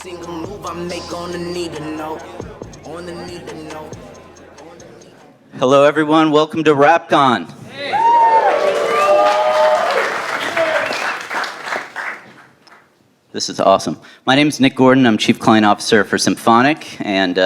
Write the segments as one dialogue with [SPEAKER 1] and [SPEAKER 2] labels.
[SPEAKER 1] single move I make on the need to know. On the need to know.
[SPEAKER 2] Hello, everyone. Welcome to RAPCON. This is awesome. My name is Nick Gordon. I'm Chief Client Officer for Symphonic, and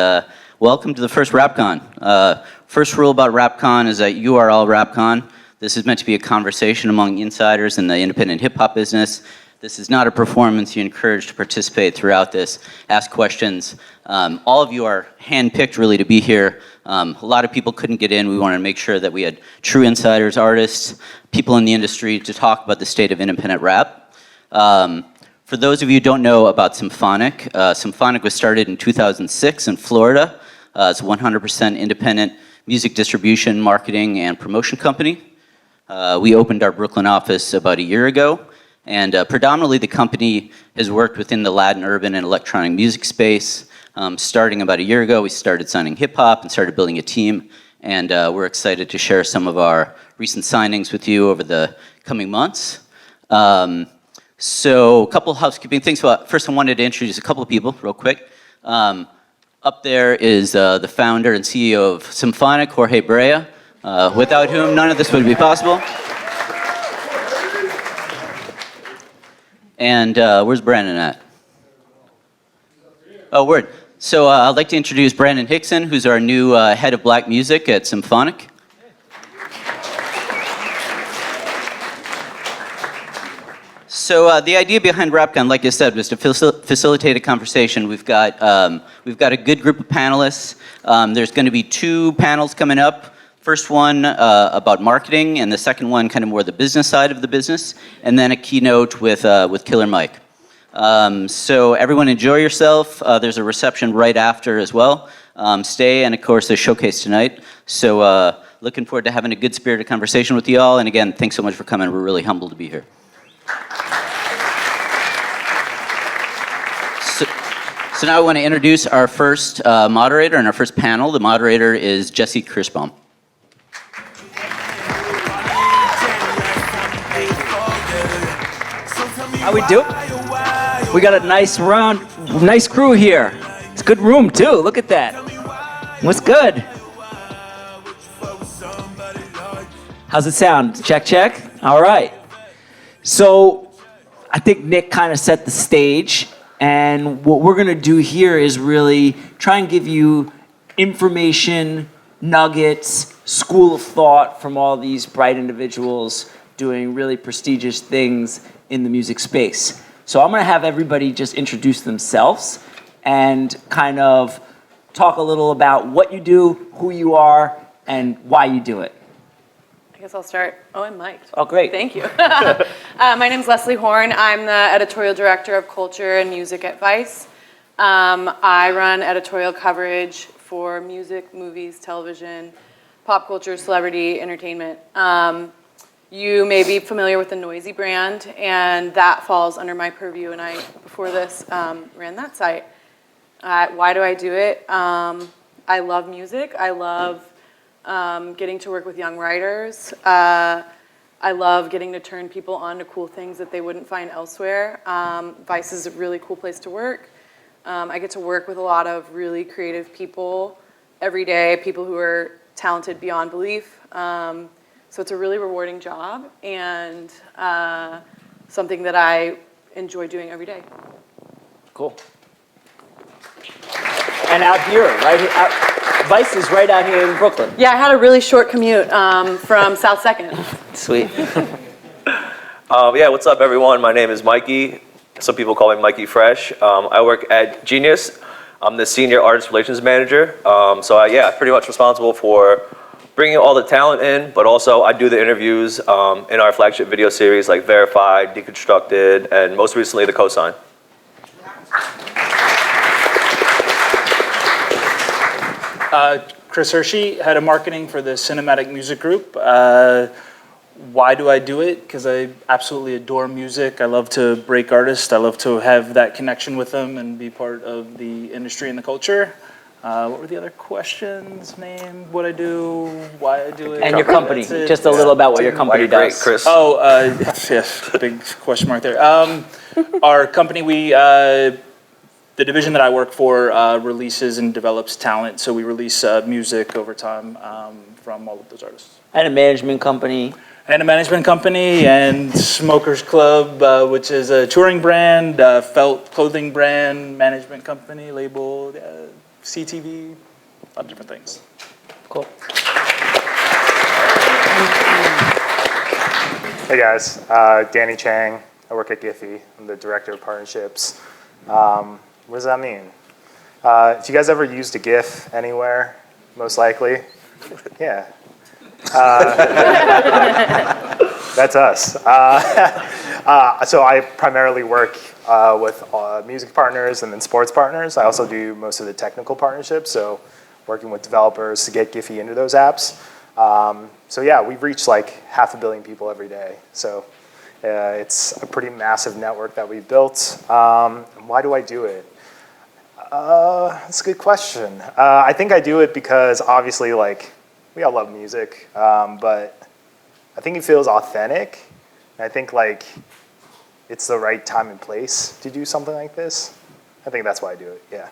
[SPEAKER 2] welcome to the first RAPCON. First rule about RAPCON is that you are all RAPCON. This is meant to be a conversation among insiders in the independent hip-hop business. This is not a performance. You're encouraged to participate throughout this, ask questions. All of you are handpicked really to be here. A lot of people couldn't get in. We wanted to make sure that we had true insiders, artists, people in the industry to talk about the state of independent rap. For those of you who don't know about Symphonic, Symphonic was started in 2006 in Florida. It's a 100% independent music distribution, marketing, and promotion company. We opened our Brooklyn office about a year ago. And predominantly the company has worked within the Latin, urban, and electronic music space. Starting about a year ago, we started signing hip hop and started building a team. And we're excited to share some of our recent signings with you over the coming months. So a couple housekeeping things. First, I wanted to introduce a couple of people real quick. Up there is the founder and CEO of Symphonic, Herche, without whom none of this would be possible. And where's Brandon at? Oh, word. So I'd like to introduce Brandon Hickson, who's our new head of black music at Symphonic. So the idea behind RAPCON, like I said, was to facilitate a conversation. We've got a good group of panelists. There's going to be 2 panels coming up. First one about marketing, and the second one kind of more the business side of the business, and then a keynote with Killer Mike. So everyone enjoy yourself. There's a reception right after as well. Stay, and of course the showcase tonight. So looking forward to having a good spirited conversation with you all. And again, thanks so much for coming. We're really humbled to be here. So now I want to introduce our first moderator and our first panel. The moderator is Jesse Kirshbaum.
[SPEAKER 3] How we do? We got a nice crew here. It's a good room too. Look at that. What's good? How's it sound? Check, check. All right. So I think Nick kind of set the stage, and what we're gonna do here is really try and give you information, nuggets, school of thought from all these bright individuals doing really prestigious things in the music space. So I'm gonna have everybody just introduce themselves and kind of talk a little about what you do, who you are, and why you do it.
[SPEAKER 4] I guess I'll start. Oh, I'm mic'd.
[SPEAKER 3] Oh, great.
[SPEAKER 4] Thank you. My name's Leslie Horn. I'm the editorial director of culture and music at Vice. I run editorial coverage for music, movies, television, pop culture, celebrity, entertainment. You may be familiar with the Noisey brand, and that falls under my purview, and I, before this, ran that site. Why do I do it? I love music. I love getting to work with young writers. I love getting to turn people on to cool things that they wouldn't find elsewhere. Vice is a really cool place to work. I get to work with a lot of really creative people every day, people who are talented beyond belief. So it's a really rewarding job and something that I enjoy doing every day.
[SPEAKER 3] Cool. And out here, right? Vice is right out here in Brooklyn.
[SPEAKER 4] Yeah, I had a really short commute from South 2nd.
[SPEAKER 3] Sweet.
[SPEAKER 5] Yeah, what's up, everyone? My name is Mikey. Some people call me Mikey Fresh. I work at Genius. I'm the senior artist relations manager. I'm pretty much responsible for bringing all the talent in, but also I do the interviews in our flagship video series like Verified, Deconstructed, and most recently the Cosign.
[SPEAKER 6] Chris Herche, head of marketing for the Cinematic Music Group. Why do I do it? Because I absolutely adore music. I love to break artists. I love to have that connection with them and be part of the industry and the culture. What were the other questions? Name, what I do, why I do it.
[SPEAKER 3] And your company. Just a little about what your company does.
[SPEAKER 5] Great, Chris.
[SPEAKER 6] Yes, big question mark there. Our company, we the division that I work for releases and develops talent. So we release music over time from all of those artists.
[SPEAKER 3] And a management company.
[SPEAKER 6] And a management company and Smokers Club, which is a touring brand, felt clothing brand, management company, label, CTV, a lot of different things.
[SPEAKER 3] Cool.
[SPEAKER 7] Hey guys, Danny Chang. I work at Giphy. I'm the director of partnerships. What does that mean? If you guys ever used a GIF anywhere, most likely, yeah. That's us. So I primarily work with music partners and then sports partners. I also do most of the technical partnerships, so working with developers to get Giphy into those apps. So yeah, we reach like 500 million people every day. So it's a pretty massive network that we've built. Why do I do it? That's a good question. I think I do it because obviously like we all love music, but I think it feels authentic. And I think like it's the right time and place to do something like this. I think that's why I do it, yeah.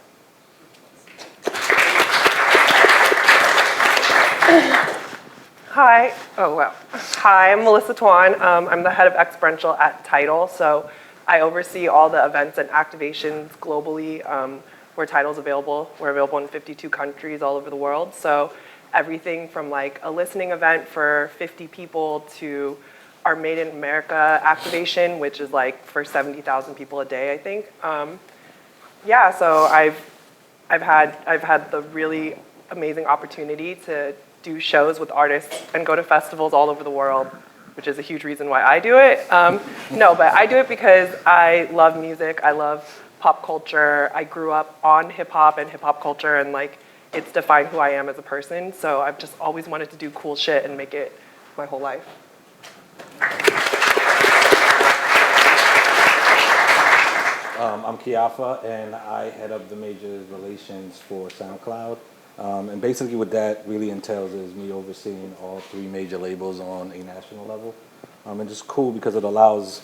[SPEAKER 8] Hi. Oh, wow. Hi, I'm Melissa Tuan. I'm the head of Experiential at Tidal. So I oversee all the events and activations globally where Tidal's available. We're available in 52 countries all over the world. So everything from like a listening event for 50 people to our Made in America activation, which is like for 70,000 people a day, I think. Yeah, so I've had the really amazing opportunity to do shows with artists and go to festivals all over the world, which is a huge reason why I do it. No, but I do it because I love music. I love pop culture. I grew up on hip hop and hip hop culture, and like it's defined who I am as a person. So I've just always wanted to do cool shit and make it my whole life.
[SPEAKER 9] I'm Caiaffa, and I head up the major relations for Soundcloud. And basically what that really entails is me overseeing all 3 major labels on a national level. And just cool because it allows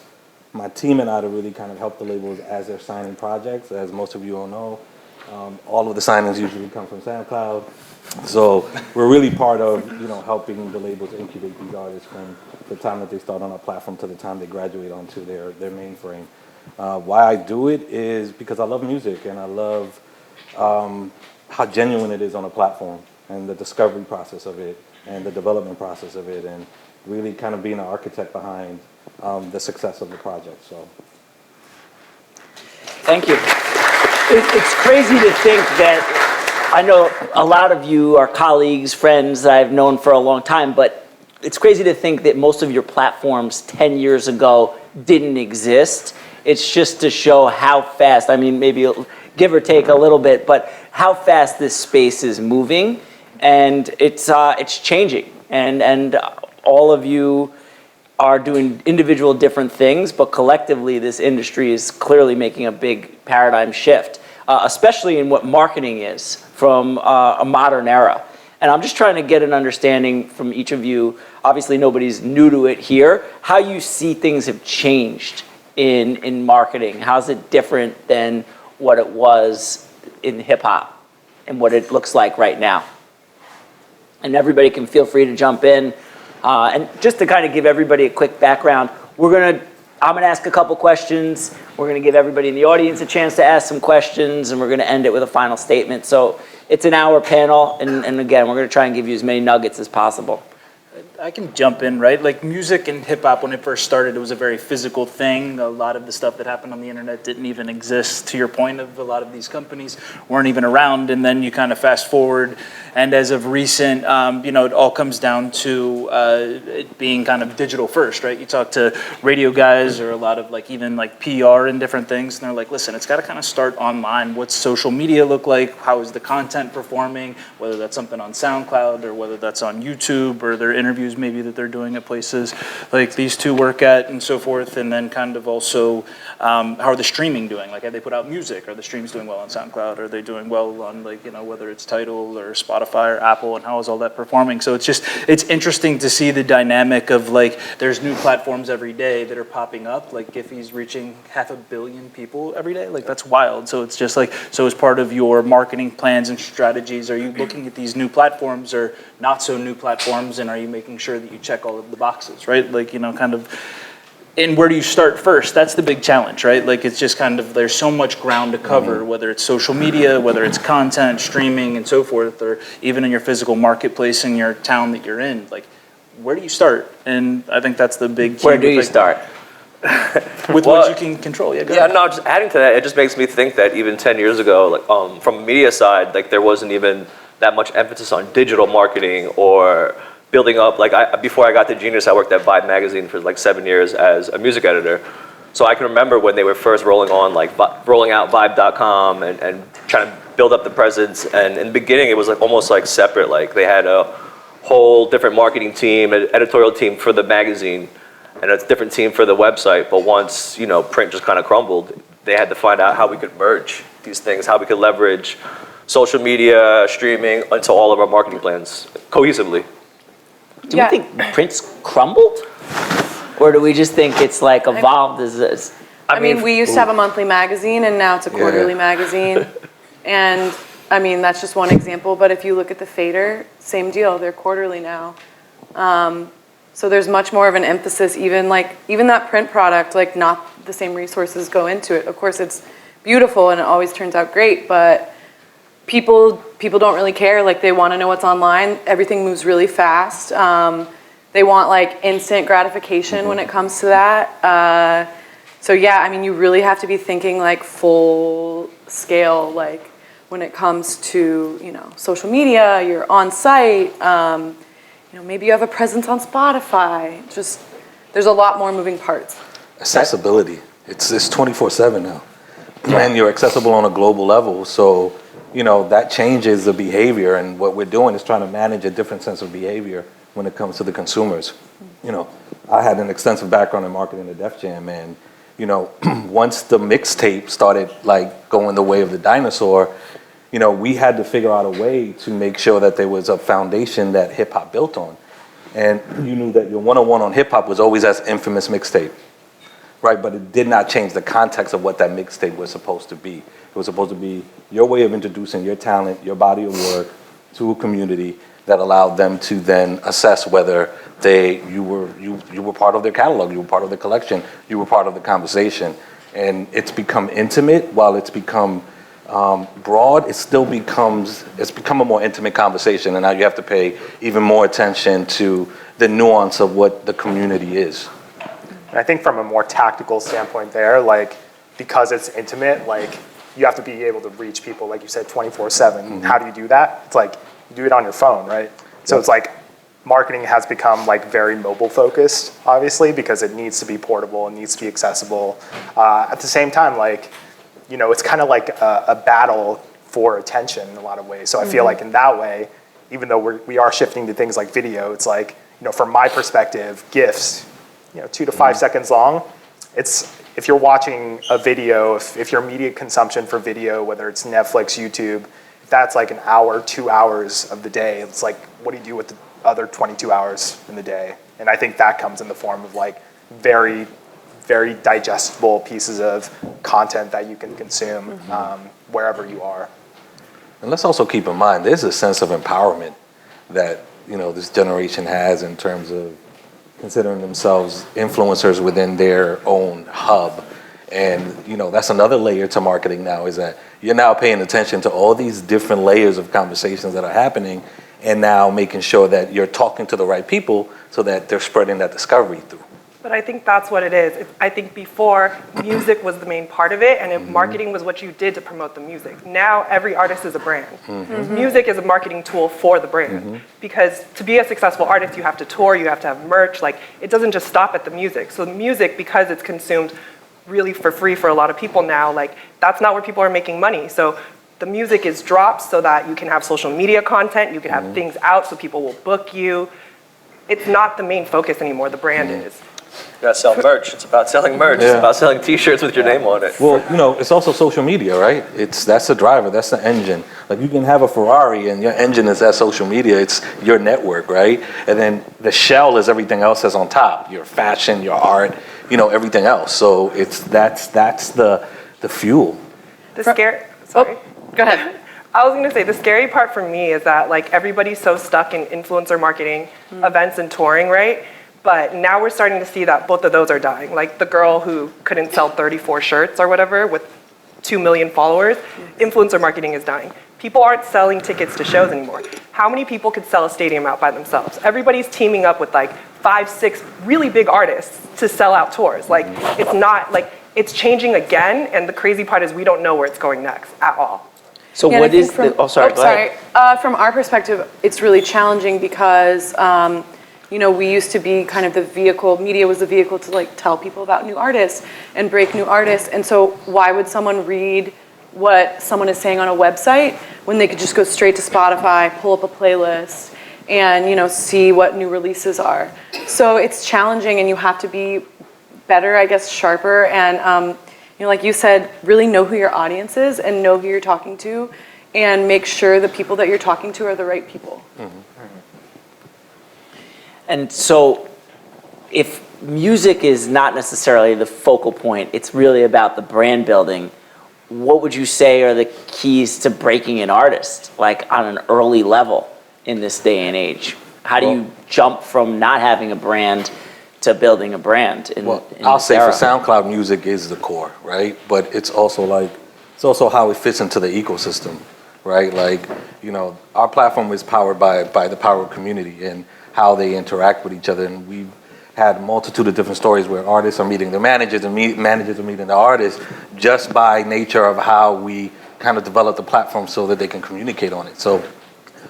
[SPEAKER 9] my team and I to really kind of help the labels as they're signing projects. As most of you all know, all of the signings usually come from SoundCloud. So we're really part of, helping the labels incubate these artists from the time that they start on our platform to the time they graduate onto their mainframe. Why I do it is because I love music and I love how genuine it is on a platform and the discovery process of it and the development process of it and really kind of being an architect behind the success of the project. So,
[SPEAKER 3] Thank you. It's crazy to think that I know a lot of you are colleagues, friends that I've known for a long time, but it's crazy to think that most of your platforms 10 years ago didn't exist. It's just to show how fast, I mean, maybe give or take a little bit, but how fast this space is moving, and it's changing, and all of you are doing individual different things, but collectively this industry is clearly making a big paradigm shift, especially in what marketing is from a modern era. And I'm just trying to get an understanding from each of you, obviously nobody's new to it here, how you see things have changed in marketing. How's it different than what it was in hip hop and what it looks like right now? And everybody can feel free to jump in. And just to kind of give everybody a quick background, I'm gonna ask a couple questions. We're gonna give everybody in the audience a chance to ask some questions, and we're gonna end it with a final statement. So it's an hour panel, and again, we're gonna try and give you as many nuggets as possible.
[SPEAKER 6] I can jump in, right? Like music and hip hop, when it first started, it was a very physical thing. A lot of the stuff that happened on the internet didn't even exist. To your point of a lot of these companies weren't even around. And then you kind of fast forward, and as of recent, it all comes down to it being kind of digital first, right? You talk to radio guys or a lot of even PR and different things, and they're like, listen, it's got to kind of start online. What's social media look like? How is the content performing? Whether that's something on SoundCloud or whether that's on YouTube or their interviews interviews maybe that they're doing at places like these two work at and so forth, and then kind of also how are the streaming doing? Like, have they put out music? Are the streams doing well on SoundCloud? Are they doing well on, like, you know, whether it's Tidal or Spotify or Apple, and how is all that performing? So it's interesting to see the dynamic of, like, there's new platforms every day that are popping up, like Giphy's reaching 500 million people every day. Like, that's wild. So it's just like, so as part of your marketing plans and strategies, are you looking at these new platforms or not so new platforms, and are you making sure that you check all of the boxes, right? Like, you know, kind of, and where do you start first? That's the big challenge, right? Like, it's just kind of, there's so much ground to cover, whether it's social media, whether it's content, streaming, and so forth, or even in your physical marketplace in your town that you're in. Like, where do you start? And I think that's the big key.
[SPEAKER 2] Where do you start?
[SPEAKER 6] With what you can control. Yeah, go ahead.
[SPEAKER 5] No, just adding to that, it just makes me think that even 10 years ago, like, from a media side, like, there wasn't even that much emphasis on digital marketing or building up. Like, before I got to Genius, I worked at Vibe magazine for like 7 years as a music editor. So I can remember when they were first rolling out Vibe.com and trying to build up the presence. And in the beginning, it was like almost like separate. Like, they had a whole different marketing team, an editorial team for the magazine, and a different team for the website. But once, you know, print just kind of crumbled, they had to find out how we could merge these things, how we could leverage social media, streaming into all of our marketing plans cohesively.
[SPEAKER 3] Do we think print's crumbled? Or do we just think it's like evolved as this?
[SPEAKER 4] I mean, we used to have a monthly magazine, and now it's a quarterly magazine. And I mean, that's just one example. But if you look at the Fader, same deal. They're quarterly now. So there's much more of an emphasis, even that print product, like, not the same resources go into it. Of course, it's beautiful and it always turns out great, but people don't really care. Like, they want to know what's online. Everything moves really fast. They want, like, instant gratification when it comes to that. So yeah, I mean, you really have to be thinking, like, full scale, like, when it comes to, you know, social media, you're on site, you know, maybe you have a presence on Spotify. Just, there's a lot more moving parts.
[SPEAKER 9] Accessibility. It's 24/7 now. And you're accessible on a global level. So, you know, that changes the behavior. And what we're doing is trying to manage a different sense of behavior when it comes to the consumers. You know, I had an extensive background in marketing at Def Jam. And, you know, once the mixtape started, like, going the way of the dinosaur, you know, we had to figure out a way to make sure that there was a foundation that hip hop built on. And you knew that your 101 on hip hop was always that infamous mixtape, right? But it did not change the context of what that mixtape was supposed to be. It was supposed to be your way of introducing your talent, your body of work to a community that allowed them to then assess whether you were part of their catalog, you were part of their collection, you were part of the conversation. And it's become intimate while it's become broad, it's become a more intimate conversation, and now you have to pay even more attention to the nuance of what the community is.
[SPEAKER 7] And I think from a more tactical standpoint there, like, because it's intimate, like, you have to be able to reach people, like you said, 24/7. How do you do that? It's like, you do it on your phone, right? So it's like, marketing has become, like, very mobile focused, obviously, because it needs to be portable, it needs to be accessible. At the same time, like, you know, it's kind of like a battle for attention in a lot of ways. So I feel like in that way, even though we are shifting to things like video, it's like, you know, from my perspective, GIFs, you know, 2 to 5 seconds long, it's, if you're watching a video, if your media consumption for video, whether it's Netflix, YouTube, if that's like an hour, 2 hours of the day, it's like, what do you do with the other 22 hours in the day? And I think that comes in the form of, like, very digestible pieces of content that you can consume wherever you are.
[SPEAKER 9] And let's also keep in mind, there's a sense of empowerment that, you know, this generation has in terms of considering themselves influencers within their own hub. And, you know, that's another layer to marketing now, is that you're now paying attention to all these different layers of conversations that are happening, and now making sure that you're talking to the right people so that they're spreading that discovery through.
[SPEAKER 8] But I think that's what it is. I think before, music was the main part of it, and if marketing was what you did to promote the music. Now, every artist is a brand. Music is a marketing tool for the brand. Because to be a successful artist, you have to tour, you have to have merch. Like, it doesn't just stop at the music. So the music, because it's consumed really for free for a lot of people now, like, that's not where people are making money. So the music is dropped so that you can have social media content, you can have things out so people will book you. it's not the main focus anymore. The brand is.
[SPEAKER 5] You gotta sell merch. It's about selling merch.
[SPEAKER 9] Yeah.
[SPEAKER 5] It's about selling T-shirts with your name on it.
[SPEAKER 9] Well, it's also social media, right? That's the driver, that's the engine. Like you can have a Ferrari and your engine is that social media, it's your network, right? And then the shell is everything else that's on top, your fashion, your art, everything else. So that's the fuel.
[SPEAKER 8] Sorry.
[SPEAKER 4] Go ahead.
[SPEAKER 8] I was gonna say, the scary part for me is that like everybody's so stuck in influencer marketing, events and touring, right? But now we're starting to see that both of those are dying. Like the girl who couldn't sell 34 shirts or whatever with 2 million followers, influencer marketing is dying. People aren't selling tickets to shows anymore. How many people could sell a stadium out by themselves? Everybody's teaming up with like 5, 6 really big artists to sell out tours. Like it's not like, it's changing again, and the crazy part is we don't know where it's going next at all.
[SPEAKER 3] So
[SPEAKER 4] Yeah, and
[SPEAKER 3] what
[SPEAKER 4] I think
[SPEAKER 3] is the? Oh, sorry. Go ahead.
[SPEAKER 4] From our perspective, it's really challenging because, we used to be kind of the vehicle, media was the vehicle to like tell people about new artists and break new artists. And so why would someone read what someone is saying on a website when they could just go straight to Spotify, pull up a playlist, and, see what new releases are. So it's challenging, and you have to be better, I guess, sharper, and, like you said, really know who your audience is and know who you're talking to, and make sure the people that you're talking to are the right people.
[SPEAKER 9] Mm-hmm.
[SPEAKER 3] And so, if music is not necessarily the focal point, it's really about the brand building. What would you say are the keys to breaking an artist, like on an early level in this day and age? How do you jump from not having a brand to building a brand in
[SPEAKER 9] I'll
[SPEAKER 3] this
[SPEAKER 9] say
[SPEAKER 3] era?
[SPEAKER 9] for SoundCloud, music is the core, right? But it's also how it fits into the ecosystem, right? Like, our platform is powered by the power of community and how they interact with each other. And we've had a multitude of different stories where artists are meeting their managers and managers are meeting the artists just by nature of how we kind of develop the platform so that they can communicate on it. So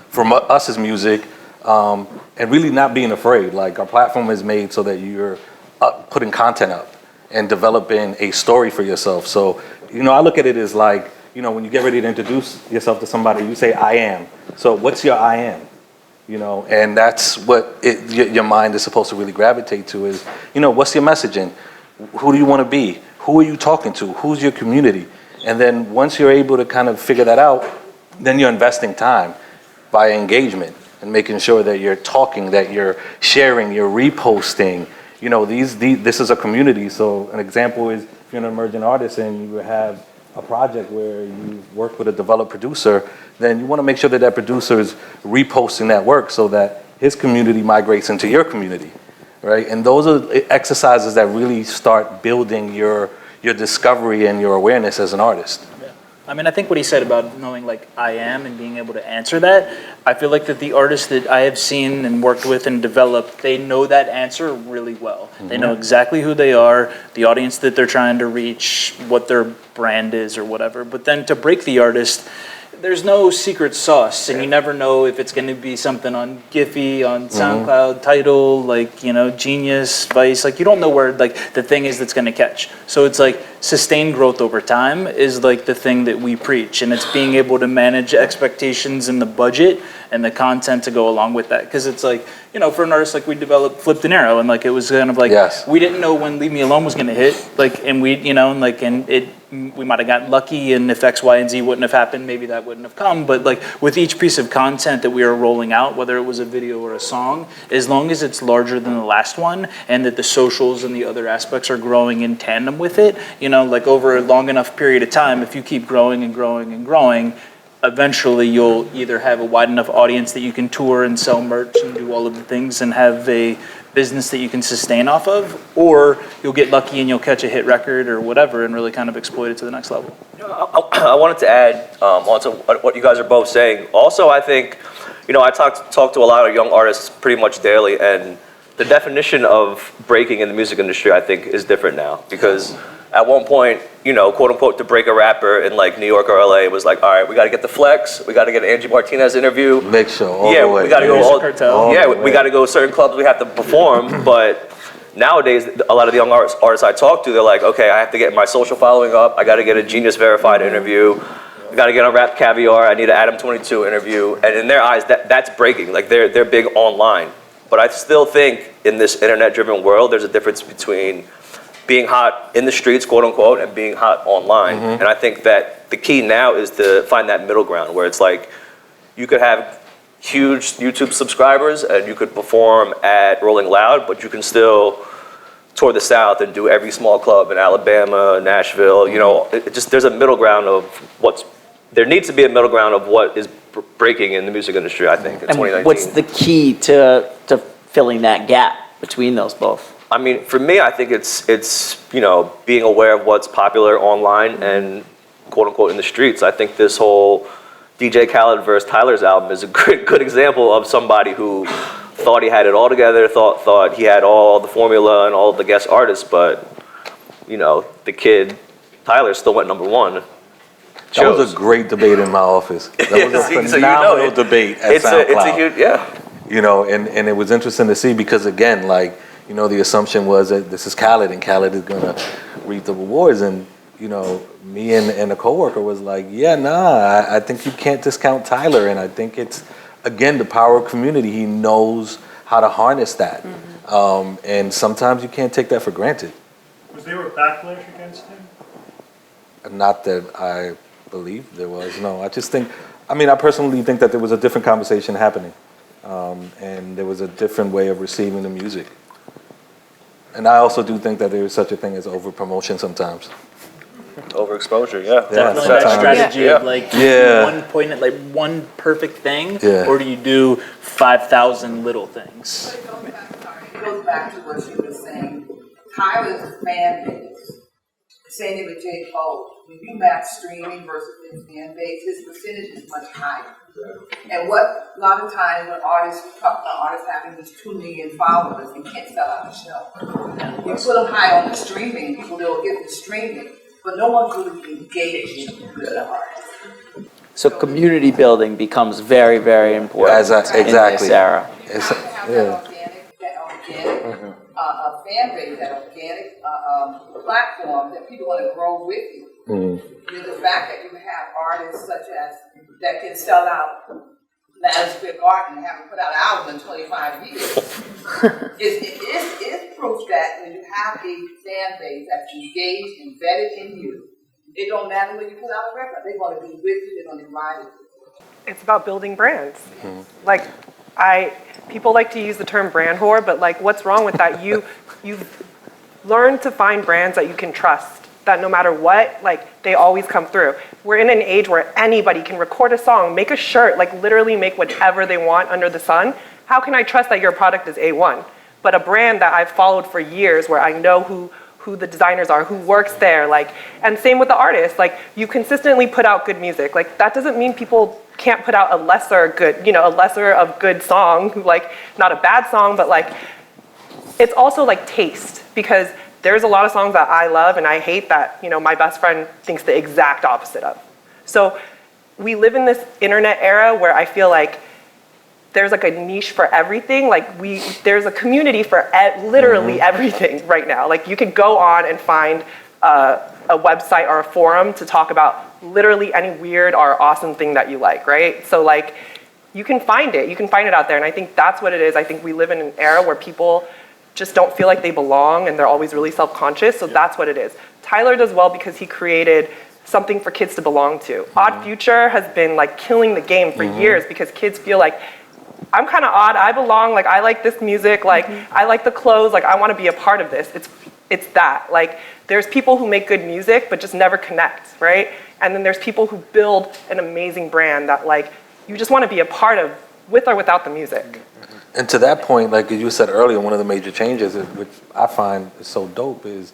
[SPEAKER 9] from us as music, and really not being afraid, like our platform is made so that you're putting content up and developing a story for yourself. So, I look at it as like, when you get ready to introduce yourself to somebody, you say, I am. So what's your I am? And that's what your mind is supposed to really gravitate to is, what's your messaging? Who do you want to be? Who are you talking to? Who's your community? And then once you're able to kind of figure that out, then you're investing time via engagement and making sure that you're talking, that you're sharing, you're reposting. This is a community. So an example is if you're an emerging artist and you have a project where you work with a developed producer, then you want to make sure that producer is reposting that work so that his community migrates into your community, right? And those are exercises that really start building your discovery and your awareness as an artist.
[SPEAKER 6] I mean, I think what he said about knowing like I am and being able to answer that, I feel like that the artists that I have seen and worked with and developed, they know that answer really well. Mm-hmm. They know exactly who they are, the audience that they're trying to reach, what their brand is or whatever. But then to break the artist, there's no secret sauce, and you never know if it's going to be something on Giphy, on SoundCloud, Tidal, Genius, Vice. You don't know where the thing is that's going to catch. So it's sustained growth over time is the thing that we preach, and it's being able to manage expectations and the budget and the content to go along with that. Because it's for an artist we developed Flipped an Arrow, and it was kind of
[SPEAKER 9] yes.
[SPEAKER 6] We didn't know when Leave Me Alone was going to hit, and we, we might have gotten lucky, and if X, Y, and Z wouldn't have happened, maybe that wouldn't have come. But with each piece of content that we are rolling out, whether it was a video or a song, as long as it's larger than the last one, and that the socials and the other aspects are growing in tandem with it, over a long enough period of time, if you keep growing and growing and growing, eventually you'll either have a wide enough audience that you can tour and sell merch and do all of the things and have a business that you can sustain off of, or you'll get lucky and you'll catch a hit record or whatever and really kind of exploit it to the next level.
[SPEAKER 5] I wanted to add onto what you guys are both saying. Also, I think, I talk to a lot of young artists pretty much daily, and the definition of breaking in the music industry, I think, is different now. Because at one point, quote unquote, to break a rapper in New York or LA was all right, we got to get the flex, we got to get an Angie Martinez interview.
[SPEAKER 9] Make sure all the way.
[SPEAKER 5] We got to go we got to go certain clubs we have to perform. But nowadays, a lot of the young artists I talk to, they're okay, I have to get my social following up, I got to get a Genius verified interview, I got to get on Rap Caviar, I need an Adam 22 interview, and in their eyes, that's breaking. They're big online. But I still think in this internet-driven world, there's a difference between being hot in the streets, quote unquote, and being hot online. And I think that the key now is to find that middle ground where it's like you could have huge YouTube subscribers and you could perform at Rolling Loud, but you can still tour the South and do every small club in Alabama, Nashville. You know, it just there's a middle ground of there needs to be a middle ground of what is breaking in the music industry, I think, in 2019.
[SPEAKER 3] And what's the key to filling that gap between those both?
[SPEAKER 5] I mean, for me, I think it's you know, being aware of what's popular online and quote unquote in the streets. I think this whole DJ Khaled versus Tyler's album is a good example of somebody who thought he had it all together, thought he had all the formula and all the guest artists, but you know, the kid Tyler still went #1.
[SPEAKER 9] That was a great debate in my office. That was a phenomenal debate at SoundCloud.
[SPEAKER 5] It's a huge, yeah.
[SPEAKER 9] You know, and it was interesting to see because again, like, you know, the assumption was that this is Khaled and Khaled is gonna reap the rewards, and you know, me and a coworker was like, yeah, nah, I think you can't discount Tyler, and I think it's again the power of community. He knows how to harness that, and sometimes you can't take that for granted.
[SPEAKER 10] Was there a backlash against him?
[SPEAKER 9] Not that I believe there was. No, I just think, I mean, I personally think that there was a different conversation happening, and there was a different way of receiving the music. And I also do think that there is such a thing as over promotion sometimes.
[SPEAKER 5] Overexposure, yeah.
[SPEAKER 6] Definitely that strategy of like one point at like one perfect thing, or do you do 5,000 little things?
[SPEAKER 11] It goes back to what you were saying. Tyler's fan base, same thing with J. Cole. When you map streaming versus his fan base, his percentage is much higher. And what a lot of times when artists, we talk about artists having these 2 million followers, they can't sell out a show. You put them high on the streaming, people will get the streaming, but no one's really engaged with the artist.
[SPEAKER 3] So community building becomes very, very important in this era.
[SPEAKER 11] A fan base, that organic platform that people want to grow with you. The fact that you have artists such as that can sell out Madison Square Garden and haven't put out an album in 25 years is proof that when you have a fan base that's engaged and vetted in you, it don't matter when you put out a record. They want to be with you. They're going to ride with you.
[SPEAKER 8] It's about building brands. Like people like to use the term brand whore, but like, what's wrong with that? You've learned to find brands that you can trust, that no matter what, like, they always come through. We're in an age where anybody can record a song, make a shirt, like literally make whatever they want under the sun. How can I trust that your product is A1? But a brand that I've followed for years, where I know who the designers are, who works there, like, and same with the artists, like, you consistently put out good music. Like, that doesn't mean people can't put out a lesser of good song, like, not a bad song, but like, it's also like taste, because there's a lot of songs that I love and I hate that, you know, my best friend thinks the exact opposite of. So we live in this internet era where I feel like there's like a niche for everything. Like there's a community for literally everything right now. Like you could go on and find a website or a forum to talk about literally any weird or awesome thing that you like, right? So like you can find it out there, and I think that's what it is. I think we live in an era where people just don't feel like they belong and they're always really self-conscious, so that's what it is. Tyler does well because he created something for kids to belong to. Odd Future has been like killing the game for years because kids feel like, I'm kind of odd, I belong, like I like this music, like I like the clothes, like I want to be a part of this. It's that, like there's people who make good music but just never connect, right? And then there's people who build an amazing brand that like you just want to be a part of, with or without the music.
[SPEAKER 9] And to that point, like you said earlier, one of the major changes, which I find is so dope, is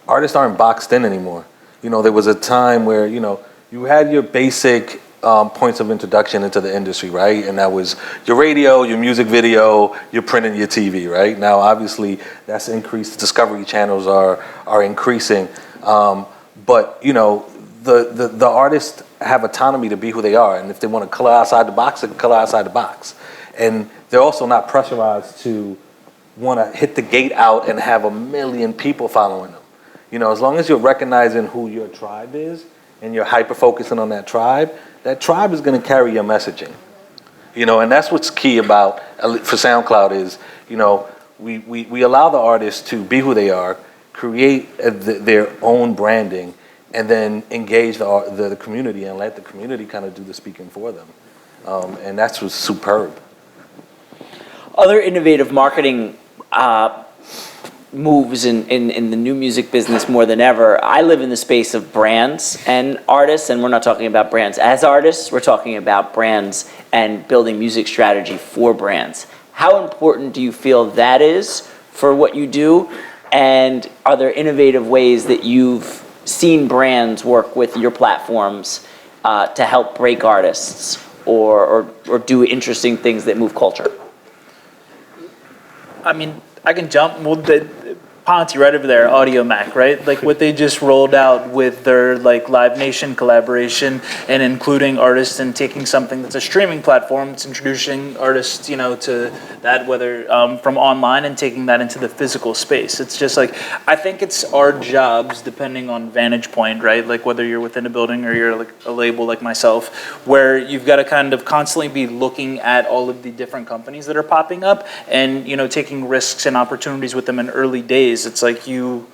[SPEAKER 9] artists aren't boxed in anymore. You know, there was a time where, you know, you had your basic points of introduction into the industry, right? And that was your radio, your music video, your print, and your TV, right? Now, obviously, that's increased. Discovery channels are increasing. But, you know, the artists have autonomy to be who they are. And if they want to color outside the box, they can color outside the box. And they're also not pressurized to want to hit the gate out and have 1 million people following them. You know, as long as you're recognizing who your tribe is and you're hyper-focusing on that tribe is going to carry your messaging. You know, and that's what's key about for SoundCloud is, you know, we allow the artists to be who they are, create their own branding, and then engage the community and let the community kind of do the speaking for them. And that's what's superb.
[SPEAKER 3] Other innovative marketing moves in the new music business more than ever. I live in the space of brands and artists, and we're not talking about brands as artists, we're talking about brands and building music strategy for brands. How important do you feel that is for what you do? And are there innovative ways that you've seen brands work with your platforms to help break artists or do interesting things that move culture?
[SPEAKER 6] I mean, I can jump. Well, Ponty right over there, Audio Mac, right? Like what they just rolled out with their like Live Nation collaboration and including artists and taking something that's a streaming platform, it's introducing artists, you know, to that, whether from online and taking that into the physical space. It's just like, I think it's our jobs, depending on vantage point, right? Like whether you're within a building or you're like a label like myself, where you've got to kind of constantly be looking at all of the different companies that are popping up and, you know, taking risks and opportunities with them in early days. It's like you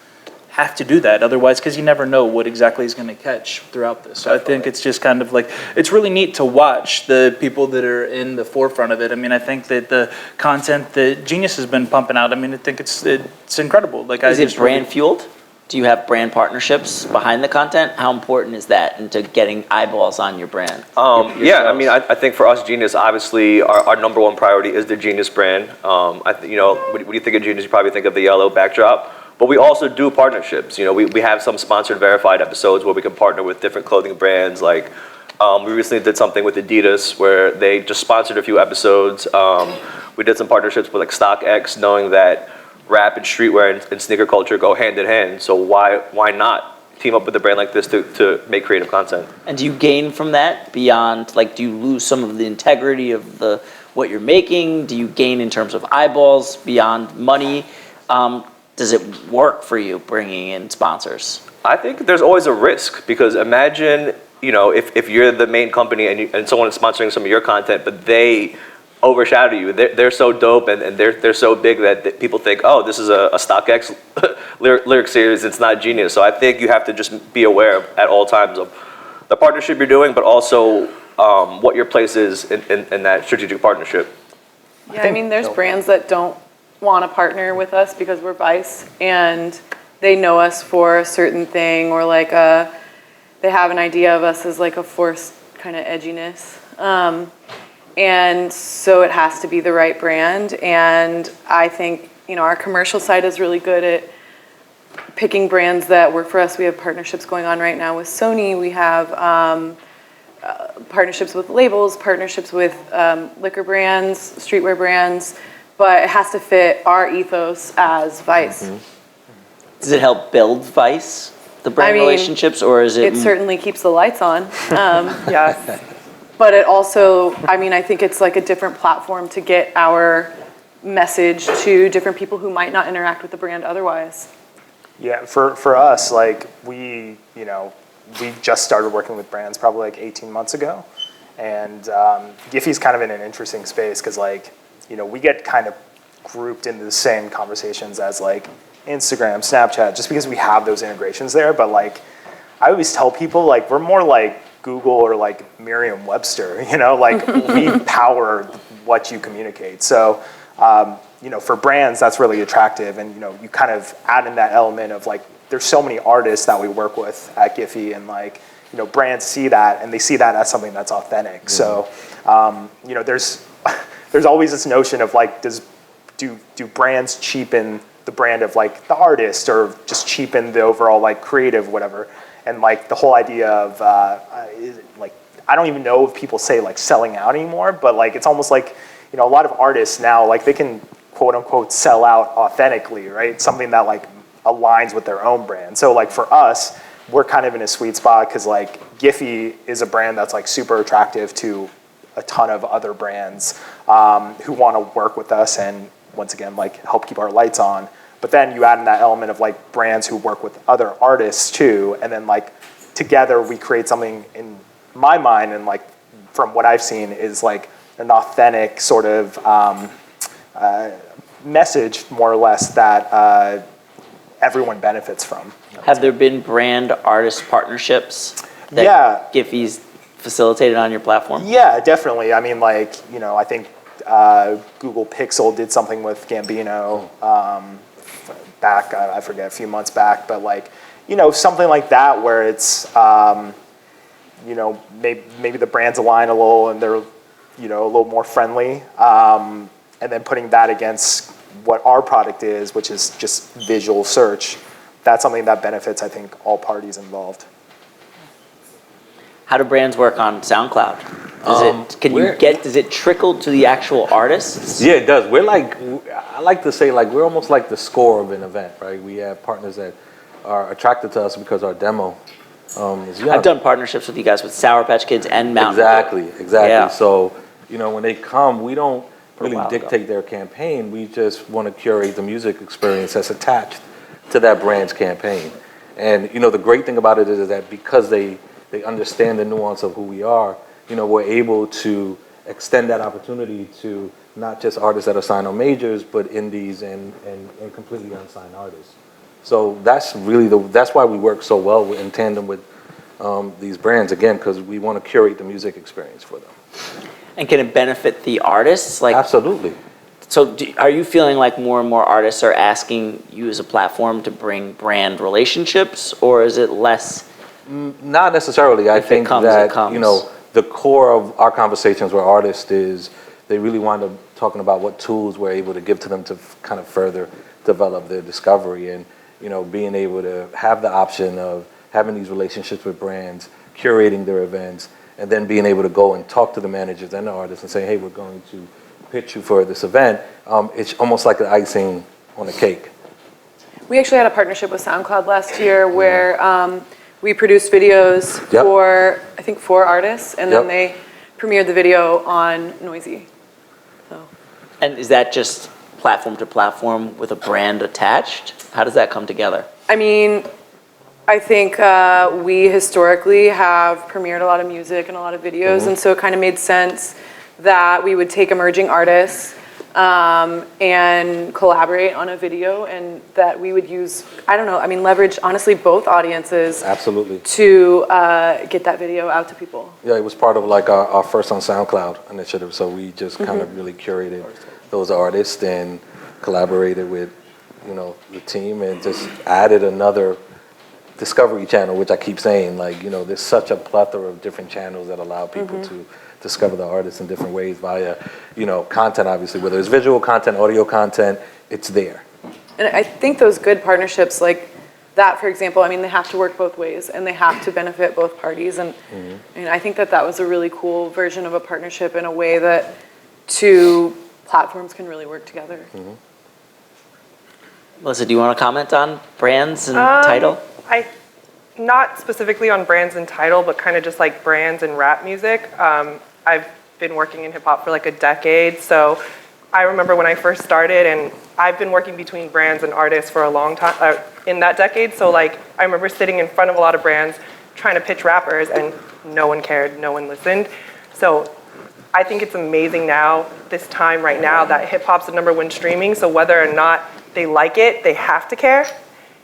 [SPEAKER 6] have to do that otherwise, because you never know what exactly is going to catch throughout this. So I think it's just kind of like, it's really neat to watch the people that are in the forefront of it. I mean, I think that the content that Genius has been pumping out, I mean, I think it's incredible. Like,
[SPEAKER 3] is it brand fueled? Do you have brand partnerships behind the content? How important is that into getting eyeballs on your brand?
[SPEAKER 5] Yeah, I mean, I think for us, Genius, obviously, our number one priority is the Genius brand. You know, when you think of Genius, you probably think of the yellow backdrop. But we also do partnerships. You know, we have some sponsored verified episodes where we can partner with different clothing brands. Like, we recently did something with Adidas where they just sponsored a few episodes. We did some partnerships with like StockX, knowing that rap and streetwear and sneaker culture go hand in hand. So why not team up with a brand like this to make creative content?
[SPEAKER 3] And do you gain from that beyond, like, do you lose some of the integrity of what you're making? Do you gain in terms of eyeballs beyond money? Does it work for you bringing in sponsors?
[SPEAKER 5] I think there's always a risk, because imagine, you know, if you're the main company and someone is sponsoring some of your content, but they overshadow you. They're so dope and they're so big that people think, oh, this is a StockX lyric series, it's not Genius. So I think you have to just be aware at all times of the partnership you're doing, but also what your place is in that strategic partnership.
[SPEAKER 4] Yeah, I mean, there's brands that don't want to partner with us because we're Vice and they know us for a certain thing, or like they have an idea of us as like a forced kind of edginess. And so it has to be the right brand. And I think, you know, our commercial side is really good at picking brands that work for us. We have partnerships going on right now with Sony. We have partnerships with labels, partnerships with liquor brands, streetwear brands, but it has to fit our ethos as Vice.
[SPEAKER 3] Mm-hmm. Does it help build Vice, the brand relationships, or is it?
[SPEAKER 4] It certainly keeps the lights on.
[SPEAKER 8] Yes.
[SPEAKER 4] But it also, I mean, I think it's like a different platform to get our message to different people who might not interact with the brand otherwise.
[SPEAKER 7] Yeah, for us, like we just started working with brands probably like 18 months ago. And Giphy's kind of in an interesting space because like, you know, we get kind of grouped into the same conversations as like Instagram, Snapchat, just because we have those integrations there. But like, I always tell people like, we're more like Google or like Merriam-Webster, you know, like we power what you communicate. So, you know, for brands, that's really attractive. And, you know, you kind of add in that element of like, there's so many artists that we work with at Giphy, and like, you know, brands see that and they see that as something that's authentic. Mm-hmm. So, you know, there's always this notion of like, do brands cheapen the brand of like the artist, or just cheapen the overall like creative, whatever. And like the whole idea of like, I don't even know if people say like selling out anymore, but like it's almost like, you know, a lot of artists now, like they can quote unquote sell out authentically, right? Something that like aligns with their own brand. So like for us, we're kind of in a sweet spot because like Giphy is a brand that's like super attractive to a ton of other brands who want to work with us and once again like help keep our lights on. But then you add in that element of like brands who work with other artists too, and then like together we create something in my mind, and like from what I've seen is like an authentic sort of message, more or less, that everyone benefits from.
[SPEAKER 3] Have there been brand artist partnerships that
[SPEAKER 7] Yeah.
[SPEAKER 3] Giphy's facilitated on your platform?
[SPEAKER 7] Yeah, definitely. I mean, like, you know, I think Google Pixel did something with Gambino back, I forget, a few months back, but like, you know, something like that where it's, you know, maybe the brands align a little and they're, you know, a little more friendly, and then putting that against what our product is, which is just visual search. That's something that benefits, I think, all parties involved.
[SPEAKER 3] How do brands work on SoundCloud? Does it trickle to the actual artists?
[SPEAKER 9] Yeah, it does. We're like, I like to say, like, we're almost like the score of an event, right? We have partners that are attracted to us because our demo is young.
[SPEAKER 3] I've done partnerships with you guys with Sour Patch Kids and Mountain Dew.
[SPEAKER 9] Exactly.
[SPEAKER 3] Yeah.
[SPEAKER 9] So, you know, when they come, we don't really
[SPEAKER 3] while ago.
[SPEAKER 9] dictate their campaign. We just want to curate the music experience that's attached to that brand's campaign. And, you know, the great thing about it is that because they understand the nuance of who we are, you know, we're able to extend that opportunity to not just artists that are signed on majors, but indies and completely unsigned artists. So that's really that's why we work so well in tandem with these brands, again, because we want to curate the music experience for them.
[SPEAKER 3] And can it benefit the artists? Like,
[SPEAKER 9] absolutely.
[SPEAKER 3] So are you feeling like more and more artists are asking you as a platform to bring brand relationships, or is it less?
[SPEAKER 9] Not necessarily. I think that, you know, the core of our conversations with artists is they really wind up talking about what tools we're able to give to them to kind of further develop their discovery, and, you know, being able to have the option of having these relationships with brands, curating their events, and then being able to go and talk to the managers and the artists and say, hey, we're going to pitch you for this event. It's almost like the icing on the cake.
[SPEAKER 4] We actually had a partnership with SoundCloud last year where we produced videos for, I think, 4 artists, and then they premiered the video on Noisey. So. And
[SPEAKER 3] is that just platform to platform with a brand attached? How does that come together?
[SPEAKER 4] I mean, I think we historically have premiered a lot of music and a lot of videos, and so it kind of made sense that we would take emerging artists and collaborate on a video, and that we would use, I don't know, I mean, leverage, honestly, both audiences.
[SPEAKER 9] Absolutely.
[SPEAKER 4] To get that video out to people.
[SPEAKER 9] Yeah, it was part of like our First on SoundCloud initiative, so we just kind of really curated those artists and collaborated with, you know, the team and just added another discovery channel, which I keep saying, like, you know, there's such a plethora of different channels that allow people to discover the artists in different ways via, you know, content, obviously, whether it's visual content, audio content, it's there.
[SPEAKER 4] And I think those good partnerships like that, for example, I mean, they have to work both ways and they have to benefit both parties. And, and I think that that was a really cool version of a partnership in a way that 2 platforms can really work together.
[SPEAKER 3] Melissa, do you want to comment on brands and Tidal?
[SPEAKER 8] Not specifically on brands and Tidal, but kind of just like brands and rap music. I've been working in hip hop for like a decade, so I remember when I first started, and I've been working between brands and artists for a long time in that decade. So like, I remember sitting in front of a lot of brands trying to pitch rappers, and no one cared, no one listened. So I think it's amazing now, this time right now, that hip hop's the #1 streaming. So whether or not they like it, they have to care.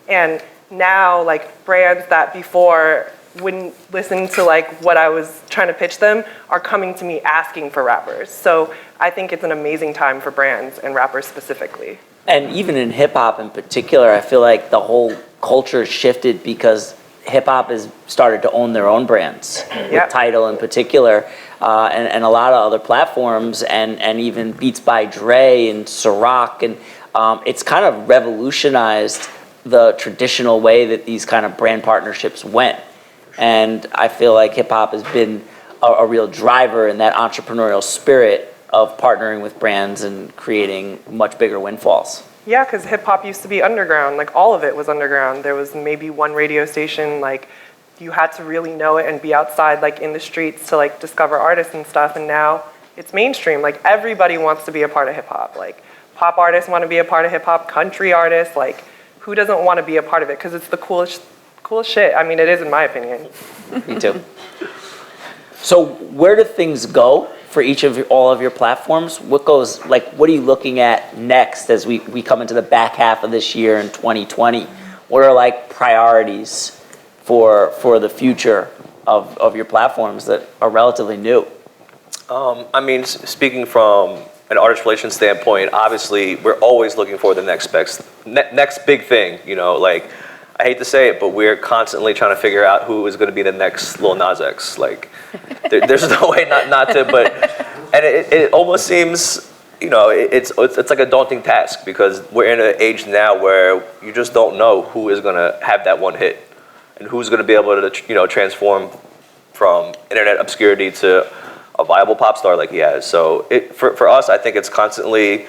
[SPEAKER 8] And now, like, brands that before wouldn't listen to like what I was trying to pitch them are coming to me asking for rappers. So I think it's an amazing time for brands and rappers specifically.
[SPEAKER 3] And even in hip hop in particular, I feel like the whole culture shifted because hip hop has started to own their own brands, with Tidal in particular, and a lot of other platforms, and even Beats by Dre and Ciroc, and it's kind of revolutionized the traditional way that these kind of brand partnerships went. And I feel like hip hop has been a real driver in that entrepreneurial spirit of partnering with brands and creating much bigger windfalls.
[SPEAKER 8] Yeah, because hip hop used to be underground. Like, all of it was underground. There was maybe one radio station. Like, you had to really know it and be outside, like, in the streets to like discover artists and stuff. And now it's mainstream. Like, everybody wants to be a part of hip hop. Like, pop artists want to be a part of hip hop. Country artists, like, who doesn't want to be a part of it? Because it's the coolest shit. I mean, it is, in my opinion.
[SPEAKER 3] Me too. So where do things go for all of your platforms? What are you looking at next as we come into the back half of this year in 2020? What are like priorities for the future of your platforms that are relatively new?
[SPEAKER 5] I mean, speaking from an artist relations standpoint, obviously we're always looking for the next big thing. You know, like I hate to say it, but we're constantly trying to figure out who is going to be the next Lil Nas X. Like, there's no way not to. But and it almost seems, you know, it's like a daunting task because we're in an age now where you just don't know who is going to have that one hit and who's going to be able to, you know, transform from internet obscurity to a viable pop star like he has. So for us, I think it's constantly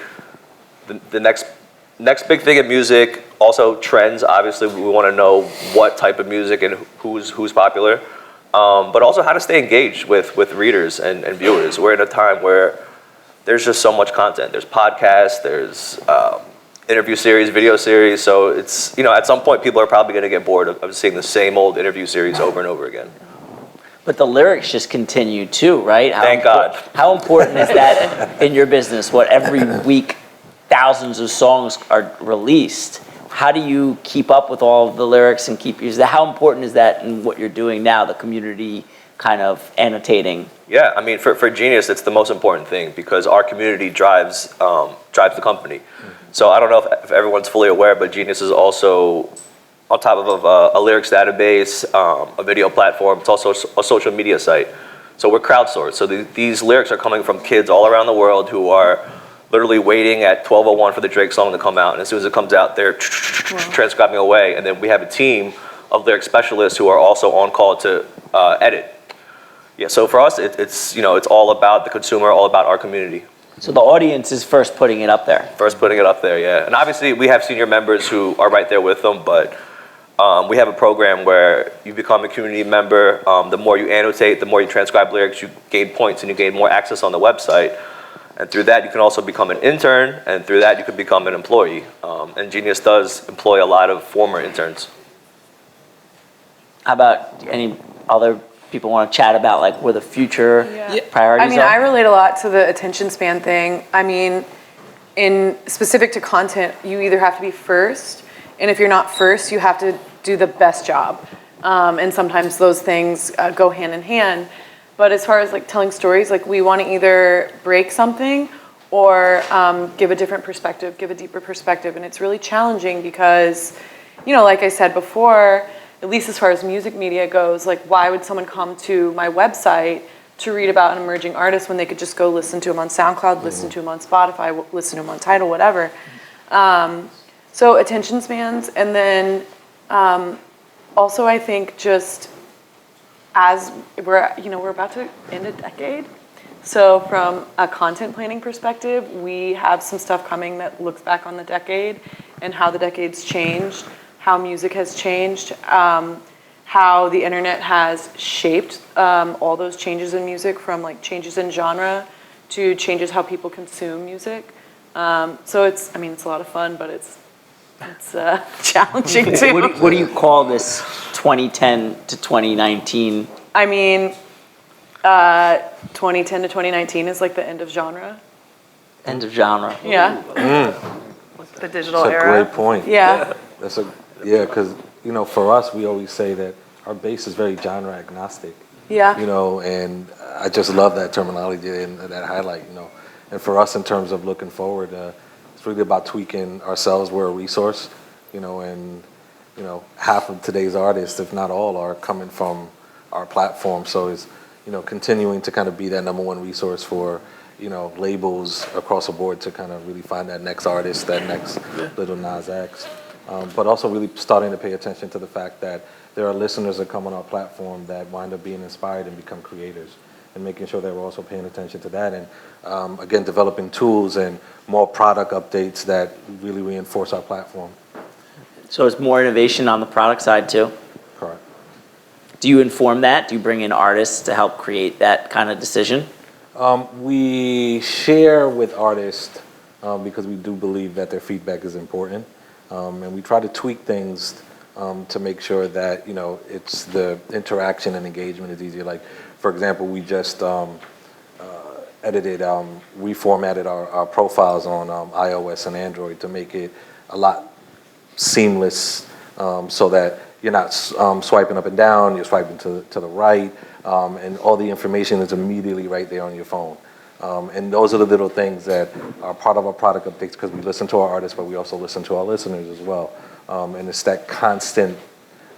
[SPEAKER 5] the next big thing in music. Also trends. Obviously, we want to know what type of music and who's popular, but also how to stay engaged with readers and viewers. We're in a time where there's just so much content. There's podcasts. There's interview series, video series. So it's, you know, at some point people are probably going to get bored of seeing the same old interview series over and over again.
[SPEAKER 3] But the lyrics just continue too, right?
[SPEAKER 5] Thank God.
[SPEAKER 3] How important is that in your business? What, every week thousands of songs are released. How do you keep up with all of the lyrics and how important is that in what you're doing now, the community kind of annotating?
[SPEAKER 5] Yeah, I mean, for Genius, it's the most important thing because our community drives the company. So I don't know if everyone's fully aware, but Genius is also on top of a lyrics database, a video platform. It's also a social media site. So we're crowdsourced. So these lyrics are coming from kids all around the world who are literally waiting at 12:01 for the Drake song to come out. And as soon as it comes out, they're transcribing away. And then we have a team of lyric specialists who are also on call to edit. Yeah, so for us, it's, you know, it's all about the consumer, all about our community.
[SPEAKER 3] So the audience is first putting it up there.
[SPEAKER 5] First putting it up there, yeah. And obviously we have senior members who are right there with them, but we have a program where you become a community member. The more you annotate, the more you transcribe lyrics, you gain points and you gain more access on the website. And through that, you can also become an intern, and through that, you can become an employee. And Genius does employ a lot of former interns.
[SPEAKER 3] How about any other people want to chat about like where the future priorities are?
[SPEAKER 4] I mean, I relate a lot to the attention span thing. I mean, in specific to content, you either have to be first, and if you're not first, you have to do the best job. And sometimes those things go hand in hand. But as far as like telling stories, like we want to either break something or give a different perspective, give a deeper perspective. And it's really challenging because, you know, like I said before, at least as far as music media goes, like why would someone come to my website to read about an emerging artist when they could just go listen to him on SoundCloud, listen to him on Spotify, listen to him on Tidal, whatever. So attention spans. And then also I think just as we're about to end a decade. So from a content planning perspective, we have some stuff coming that looks back on the decade and how the decade's changed, how music has changed, how the internet has shaped all those changes in music, from like changes in genre to changes how people consume music. So it's a lot of fun, but it's challenging too.
[SPEAKER 3] What do you call this 2010 to 2019?
[SPEAKER 4] I mean, 2010 to 2019 is like the end of genre.
[SPEAKER 3] End of genre.
[SPEAKER 4] Yeah.
[SPEAKER 8] The digital
[SPEAKER 9] That's
[SPEAKER 8] era.
[SPEAKER 9] a great point.
[SPEAKER 4] Yeah.
[SPEAKER 9] Because, you know, for us, we always say that our base is very genre agnostic.
[SPEAKER 4] Yeah.
[SPEAKER 9] You know, and I just love that terminology and that highlight, you know. And for us, in terms of looking forward, it's really about tweaking ourselves. We're a resource, you know, and, you know, half of today's artists, if not all, are coming from our platform. So it's, you know, continuing to kind of be that number one resource for, you know, labels across the board to kind of really find that next artist, that next Little Nas X. But also really starting to pay attention to the fact that there are listeners that come on our platform that wind up being inspired and become creators, and making sure that we're also paying attention to that. And again, developing tools and more product updates that really reinforce our platform.
[SPEAKER 3] So it's more innovation on the product side too?
[SPEAKER 9] Correct.
[SPEAKER 3] Do you inform that? Do you bring in artists to help create that kind of decision?
[SPEAKER 9] We share with artists because we do believe that their feedback is important. And we try to tweak things to make sure that, you know, it's the interaction and engagement is easier. Like, for example, we just edited, reformatted our profiles on iOS and Android to make it a lot seamless, so that you're not swiping up and down, you're swiping to the right, and all the information is immediately right there on your phone. And those are the little things that are part of our product updates, because we listen to our artists, but we also listen to our listeners as well. And it's that constant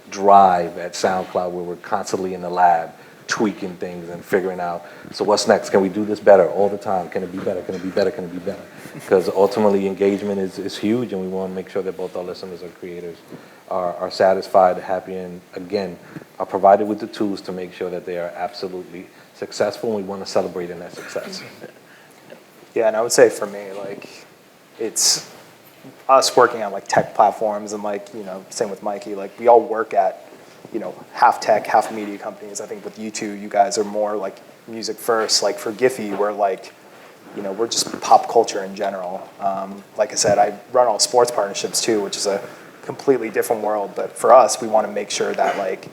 [SPEAKER 9] drive at SoundCloud where we're constantly in the lab tweaking things and figuring out, so what's next? Can we do this better all the time? Can it be better? Can it be better? Can it be better? Because ultimately engagement is huge, and we want to make sure that both our listeners and creators are satisfied, happy, and again, are provided with the tools to make sure that they are absolutely successful, and we want to celebrate in that success.
[SPEAKER 7] Yeah, and I would say for me, like, it's us working on like tech platforms, and like, you know, same with Mikey, like we all work at, you know, half tech, half media companies. I think with you two, you guys are more like music first. Like for Giphy, we're like, you know, we're just pop culture in general. Like I said, I run all sports partnerships too, which is a completely different world. But for us, we want to make sure that like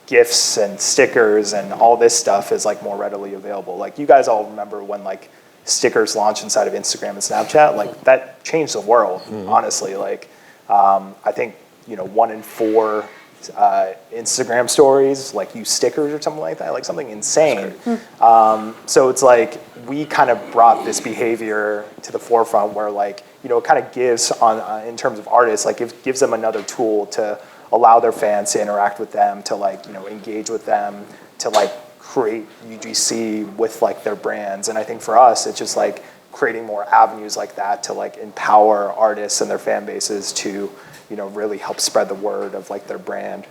[SPEAKER 7] GIFs and stickers and all this stuff is like more readily available. Like you guys all remember when like stickers launched inside of Instagram and Snapchat, like that changed the world, honestly. Like I think, you know, 1 in 4 Instagram stories like use stickers or something like that, like something insane. So it's like we kind of brought this behavior to the forefront where like, you know, it kind of gives on in terms of artists, like it gives them another tool to allow their fans to interact with them, to like, you know, engage with them, to like create UGC with like their brands. And I think for us, it's just like creating more avenues like that to like empower artists and their fan bases to, you know, really help spread the word of like their brand.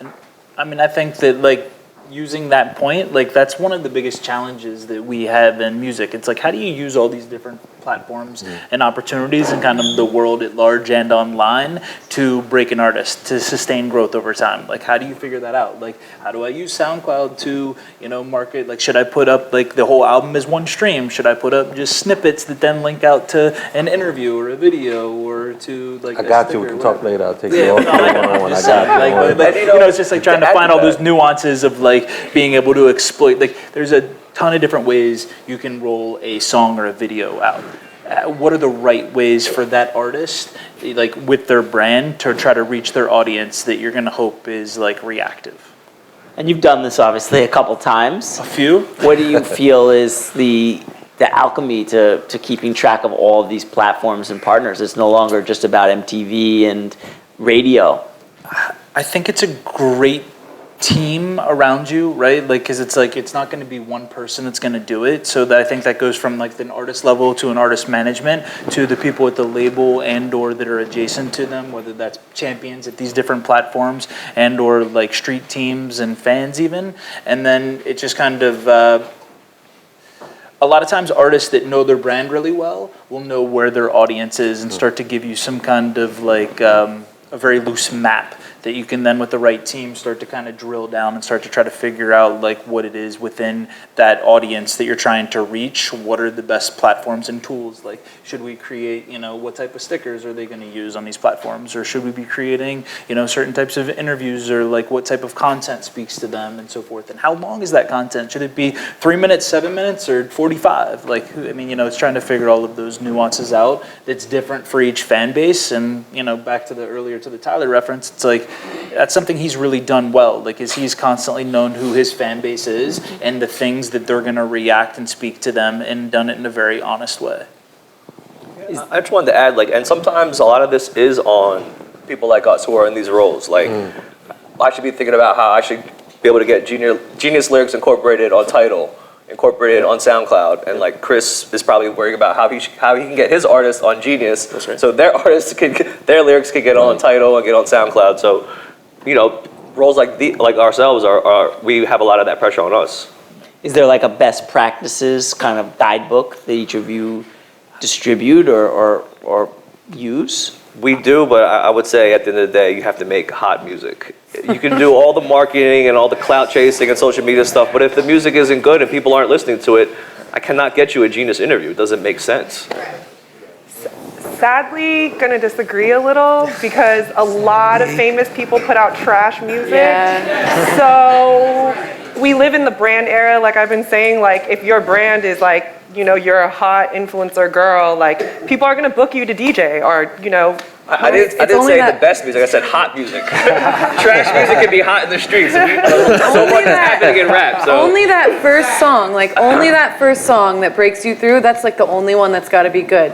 [SPEAKER 6] And I mean, I think that like using that point, like that's one of the biggest challenges that we have in music. It's like, how do you use all these different platforms and opportunities and kind of the world at large and online to break an artist, to sustain growth over time? Like, how do you figure that out? Like, how do I use SoundCloud to, you know, market? Like, should I put up like the whole album as one stream? Should I put up just snippets that then link out to an interview or a video or to like
[SPEAKER 9] I got you. We can talk later. I'll take you off.
[SPEAKER 6] But you know, it's just like trying to find all those nuances of like being able to exploit. Like, there's a ton of different ways you can roll a song or a video out. What are the right ways for that artist, like with their brand, to try to reach their audience that you're going to hope is like reactive?
[SPEAKER 3] And you've done this obviously a couple times.
[SPEAKER 6] A few.
[SPEAKER 3] What do you feel is the alchemy to keeping track of all of these platforms and partners? It's no longer just about MTV and radio.
[SPEAKER 6] I think it's a great team around you, right? Like, because it's like, it's not going to be one person that's going to do it. So that I think that goes from like an artist level to an artist management to the people at the label and or that are adjacent to them, whether that's champions at these different platforms and or like street teams and fans even. And then it just kind of, a lot of times artists that know their brand really well will know where their audience is and start to give you some kind of like a very loose map that you can then with the right team start to kind of drill down and start to try to figure out like what it is within that audience that you're trying to reach. What are the best platforms and tools? Like, should we create, you know, what type of stickers are they going to use on these platforms? Or should we be creating, you know, certain types of interviews, or like what type of content speaks to them and so forth? And how long is that content? Should it be 3 minutes, 7 minutes, or 45? Like, I mean, you know, it's trying to figure all of those nuances out that's different for each fan base. And, you know, back to the earlier to the Tyler reference, it's like, that's something he's really done well. Like, is he's constantly known who his fan base is and the things that they're going to react and speak to them, and done it in a very honest way.
[SPEAKER 5] I just wanted to add, like, and sometimes a lot of this is on people like us who are in these roles. Like, I should be thinking about how I should be able to get Genius lyrics incorporated on Tidal, incorporated on SoundCloud, and like Chris is probably worrying about how he can get his artists on Genius, so their artists their lyrics can get on Tidal and get on SoundCloud. So, you know, roles like ourselves are we have a lot of that pressure on us.
[SPEAKER 3] Is there like a best practices kind of guidebook that each of you distribute or use?
[SPEAKER 5] We do, but I would say at the end of the day, you have to make hot music. You can do all the marketing and all the clout chasing and social media stuff, but if the music isn't good and people aren't listening to it, I cannot get you a Genius interview. It doesn't make sense.
[SPEAKER 8] Sadly, gonna disagree a little, because a lot of famous people put out trash music. Yeah. So we live in the brand era, like I've been saying, like if your brand is like, you're a hot influencer girl, like people are gonna book you to DJ or,
[SPEAKER 5] I didn't say the best music, I said hot music. Trash music can be hot in the streets. So much is happening in rap. So.
[SPEAKER 4] Only that first song, only that first song that breaks you through, that's like the only one that's gotta be good.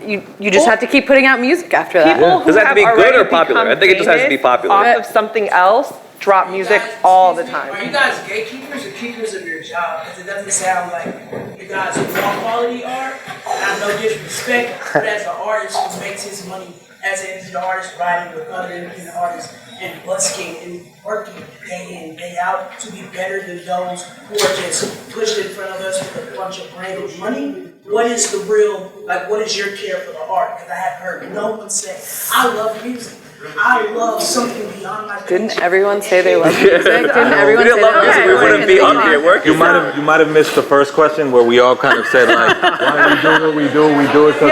[SPEAKER 4] You just have to keep putting out music after that.
[SPEAKER 8] People who
[SPEAKER 5] Does it have to be
[SPEAKER 8] have
[SPEAKER 5] good or
[SPEAKER 8] already
[SPEAKER 5] popular? I think it just has to be popular.
[SPEAKER 8] off of something else, drop music all the time.
[SPEAKER 12] Are you guys gatekeepers or keepers of your job? Because it doesn't sound like you guys want quality art. And I no disrespect, but as an artist who makes his money as an artist writing with other independent artists and busking and working day in, day out to be better than those who are just pushed in front of us with a bunch of branded money. What is the real, what is your care for the art? Because I have heard no one say, I love music. I love something beyond my
[SPEAKER 4] Didn't everyone say they love music? Didn't everyone
[SPEAKER 5] we didn't
[SPEAKER 4] say
[SPEAKER 5] love
[SPEAKER 4] that?
[SPEAKER 5] music, we wouldn't be up here working.
[SPEAKER 9] You might have missed the first question where we all kind of said like, why we do what we do? We do it because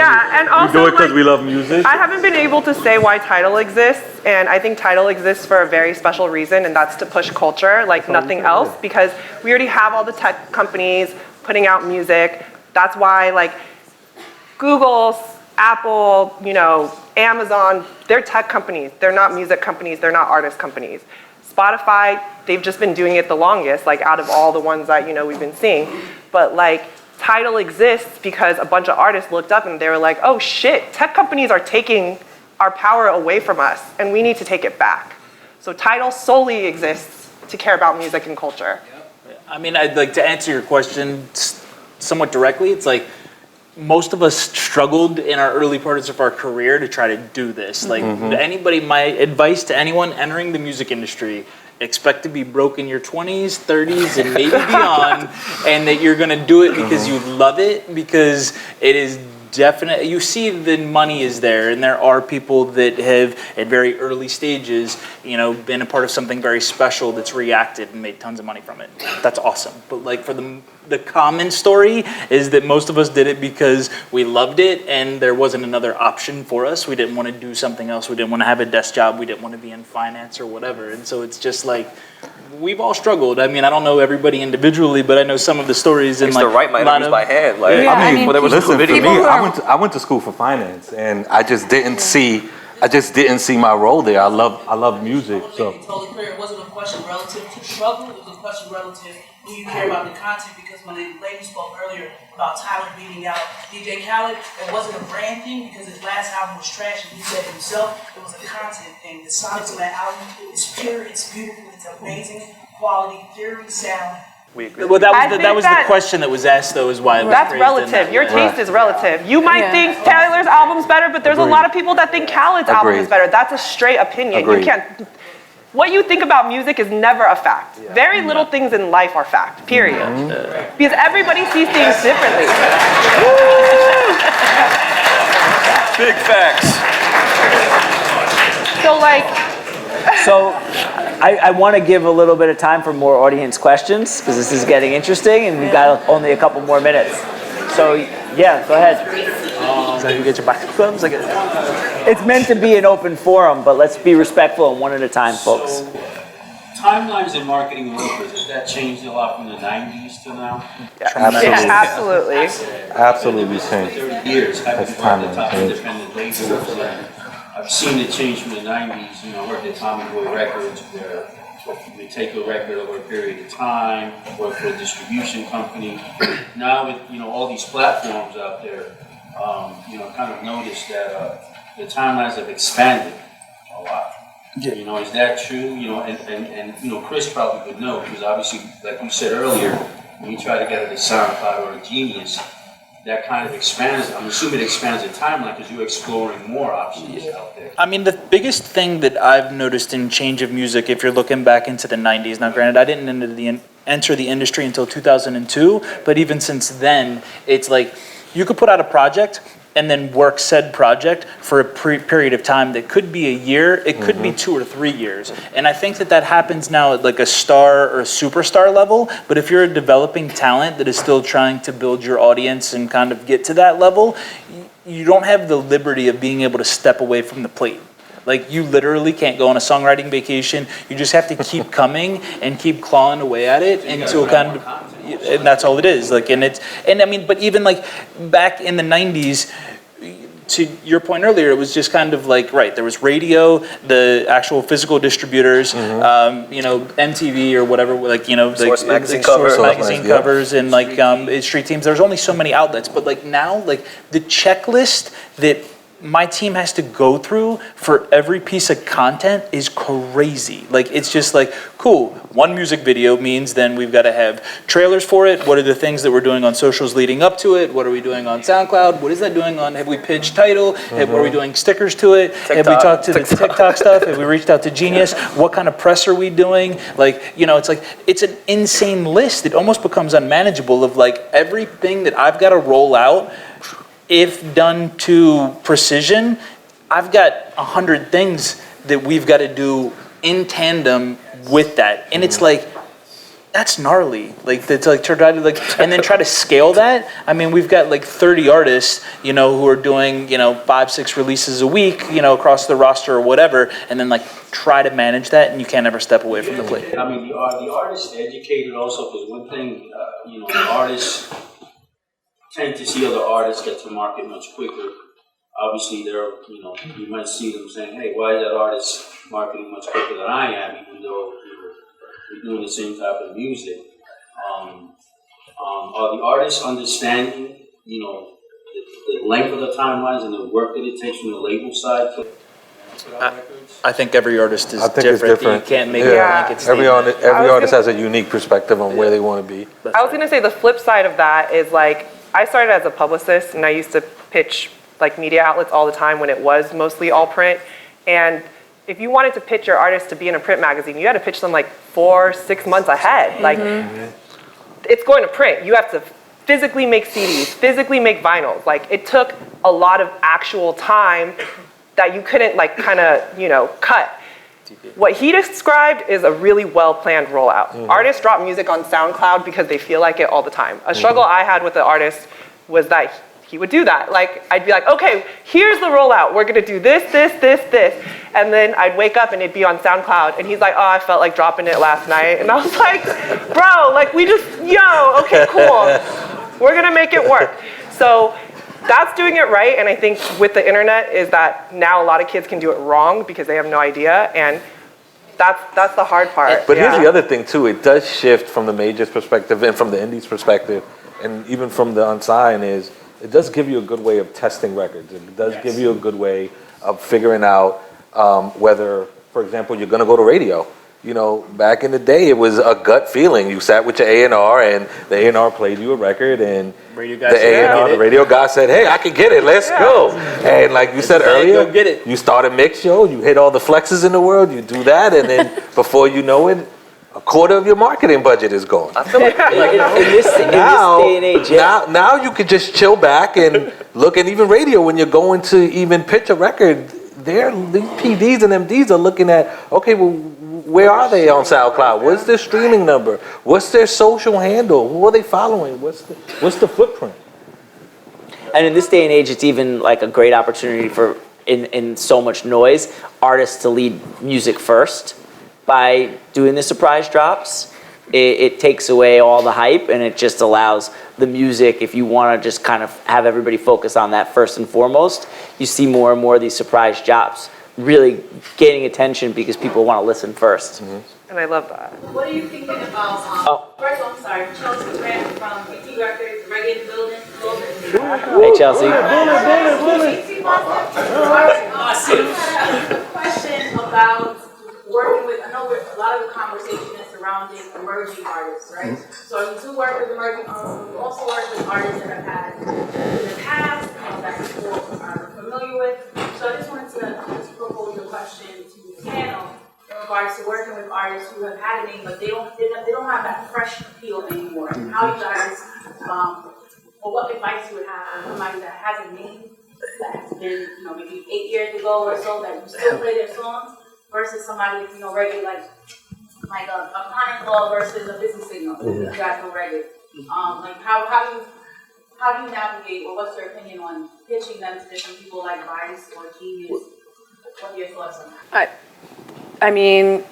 [SPEAKER 9] we do it because we love music.
[SPEAKER 8] I haven't been able to say why Tidal exists, and I think Tidal exists for a very special reason, and that's to push culture like nothing else, because we already have all the tech companies putting out music. That's why Google, Apple, Amazon, they're tech companies. They're not music companies. They're not artist companies. Spotify, they've just been doing it the longest, out of all the ones that, we've been seeing. But Tidal exists because a bunch of artists looked up and they were like, oh shit, tech companies are taking our power away from us and we need to take it back. So Tidal solely exists to care about music and culture.
[SPEAKER 6] I mean, I'd like to answer your question somewhat directly. It's most of us struggled in our early parts of our career to try to do this. My advice to anyone entering the music industry, expect to be broke in your 20s, 30s, and maybe beyond, and that you're gonna do it because you love it, because it is definite. You see the money is there, and there are people that have, at very early stages, been a part of something very special that's reacted and made tons of money from it. That's awesome. But for the common story is that most of us did it because we loved it and there wasn't another option for us. We didn't want to do something else. We didn't want to have a desk job. We didn't want to be in finance or whatever. And so it's just we've all struggled. I mean, I don't know everybody individually, but I know some of the stories.
[SPEAKER 5] I used to write my interviews by hand.
[SPEAKER 9] Listen, for me, I went to school for finance, and I just didn't see my role there. I love music. So
[SPEAKER 12] totally clear. It wasn't a question relative to struggle. It was a question relative who you care about the content. Because when the lady spoke earlier about Tyler beating out DJ Khaled, it wasn't a brand thing because his last album was trash, and he said it himself. It was a content thing. The sonics on that album is pure. It's beautiful. It's amazing quality, theory, sound.
[SPEAKER 6] We agree. Well, that was the question that was asked, though, is why it was
[SPEAKER 8] That's
[SPEAKER 6] phrased
[SPEAKER 8] relative. Your taste is relative. You might think Taylor's album's better, but there's a lot of people that think Khaled's album is better. That's a straight opinion.
[SPEAKER 9] Agreed.
[SPEAKER 8] You can't. What you think about music is never a fact. Very little things in life are fact, period. Because everybody sees things differently.
[SPEAKER 5] Big facts.
[SPEAKER 3] So I want to give a little bit of time for more audience questions because this is getting interesting and we've got only a couple more minutes. So yeah, go ahead.
[SPEAKER 6] So you get your microphones.
[SPEAKER 3] It's meant to be an open forum, but let's be respectful and one at a time, folks.
[SPEAKER 13] Timelines in marketing and workers, has that changed a lot from the 90s to now?
[SPEAKER 8] Absolutely.
[SPEAKER 9] Absolutely changed.
[SPEAKER 13] 30 years. I've
[SPEAKER 9] That's
[SPEAKER 13] been working at top
[SPEAKER 9] timeline
[SPEAKER 13] independent labels, and I've seen it change from the 90s. I worked at Tommy Boy Records, where we take a record over a period of time, work for a distribution company. Now with all these platforms out there, kind of noticed that the timelines have expanded a lot. Is that true? And Chris probably would know because obviously, like you said earlier, when you try to get at a SoundCloud or a Genius, that kind of expands. I'm assuming it expands the timeline because you're exploring more options out there.
[SPEAKER 6] I mean, the biggest thing that I've noticed in change of music, if you're looking back into the 90s, now granted, I didn't enter the industry until 2002, but even since then, it's you could put out a project and then work said project for a period of time that could be a year, it could be 2 or 3 years. And I think that happens now at a star or a superstar level, but if you're a developing talent that is still trying to build your audience and kind of get to that level, you don't have the liberty of being able to step away from the plate. Like you literally can't go on a songwriting vacation. You just have to keep coming and keep clawing away at it until kind of, and that's all it is. Like, and I mean, but even like back in the 90s, to your point earlier, it was just kind of like, right, there was radio, the actual physical distributors, MTV or whatever, like,
[SPEAKER 5] Source magazine
[SPEAKER 6] covers and like street teams. There's only so many outlets, but like now, like the checklist that my team has to go through for every piece of content is crazy. Like, it's just like, cool, one music video means then we've got to have trailers for it. What are the things that we're doing on socials leading up to it? What are we doing on SoundCloud? What is that doing on, have we pitched Tidal? Are we doing stickers to it? Have we talked to the TikTok stuff? Have we reached out to Genius? What kind of press are we doing? Like, it's like, it's an insane list. It almost becomes unmanageable of like everything that I've got to roll out. If done to precision, I've got 100 things that we've got to do in tandem with that. And it's like, that's gnarly. Like, it's like, try to like, and then try to scale that. I mean, we've got like 30 artists, who are doing, 5-6 releases a week, across the roster or whatever. And then like try to manage that, and you can't ever step away from the plate.
[SPEAKER 13] I mean, the artists educated also, because one thing, the artists tend to see other artists get to market much quicker. Obviously, you might see them saying, hey, why is that artist marketing much quicker than I am, even though we're doing the same type of music? Are the artists understanding, the length of the timelines and the work that it takes from the label side to put out records?
[SPEAKER 6] I think every artist is
[SPEAKER 9] It's
[SPEAKER 6] different.
[SPEAKER 9] different.
[SPEAKER 6] You can't make a blanket statement.
[SPEAKER 9] Every artist has a unique perspective on where they want to be.
[SPEAKER 8] I was going to say the flip side of that is like, I started as a publicist and I used to pitch like media outlets all the time when it was mostly all print. And if you wanted to pitch your artist to be in a print magazine, you had to pitch them like 4-6 months ahead. Like, it's going to print. You have to physically make CDs, physically make vinyls. Like, it took a lot of actual time that you couldn't like kind of, cut. What he described is a really well-planned rollout. Artists drop music on SoundCloud because they feel like it all the time. A struggle I had with the artist was that he would do that. Like, I'd be like, okay, here's the rollout. We're gonna do this, this, this, this. And then I'd wake up and it'd be on SoundCloud. And he's like, oh, I felt like dropping it last night. And I was like, bro, like okay, cool. We're gonna make it work. So that's doing it right, and I think with the internet is that now a lot of kids can do it wrong because they have no idea, and that's the hard part.
[SPEAKER 9] But here's the other thing too, it does shift from the majors perspective and from the indies perspective, and even from the unsigned is, it does give you a good way of testing records. It does give you a good way of figuring out whether, for example, you're gonna go to radio. Back in the day, it was a gut feeling. You sat with your A&R, and the A&R played you a record, and the radio guy said, hey, I can get it, let's go. And like you said earlier,
[SPEAKER 6] go get it.
[SPEAKER 9] You start a mix show, you hit all the flexes in the world, you do that, and then before you know it, a quarter of your marketing budget is gone.
[SPEAKER 3] I feel like in this day and age,
[SPEAKER 9] now you could just chill back and look, and even radio, when you're going to even pitch a record, these PDs and MDs are looking at, okay, well, where are they on SoundCloud? What's their streaming number? What's their social handle? Who are they following? What's the footprint?
[SPEAKER 3] And in this day and age, it's even like a great opportunity for, in so much noise, artists to lead music first by doing the surprise drops. It takes away all the hype, and it just allows the music, if you want to just kind of have everybody focus on that first and foremost, you see more and more of these surprise drops really gaining attention because people want to listen first.
[SPEAKER 8] And I love that.
[SPEAKER 14] What are you thinking about, first of all, I'm sorry, Chelsea Grant from PT Records, Reggae in the Building.
[SPEAKER 3] Hey, Chelsea.
[SPEAKER 14] A question about working with, I know a lot of the conversation is surrounding emerging artists, right? So you do work with emerging artists, you also work with artists that have had in the past, that people are familiar with. So I just wanted to just propose a question to the panel in regards to working with artists who have had a name, but they don't have that fresh appeal anymore. How you guys, or what advice you would have for somebody that has a name that's been, maybe 8 years ago or so, that you still play their songs, versus somebody, reggae like a Planet Club versus a Business Signal. You guys know reggae. Like how do you navigate, or what's your opinion on pitching them to different people like Vice or Genius what are your thoughts on that?
[SPEAKER 4] I mean,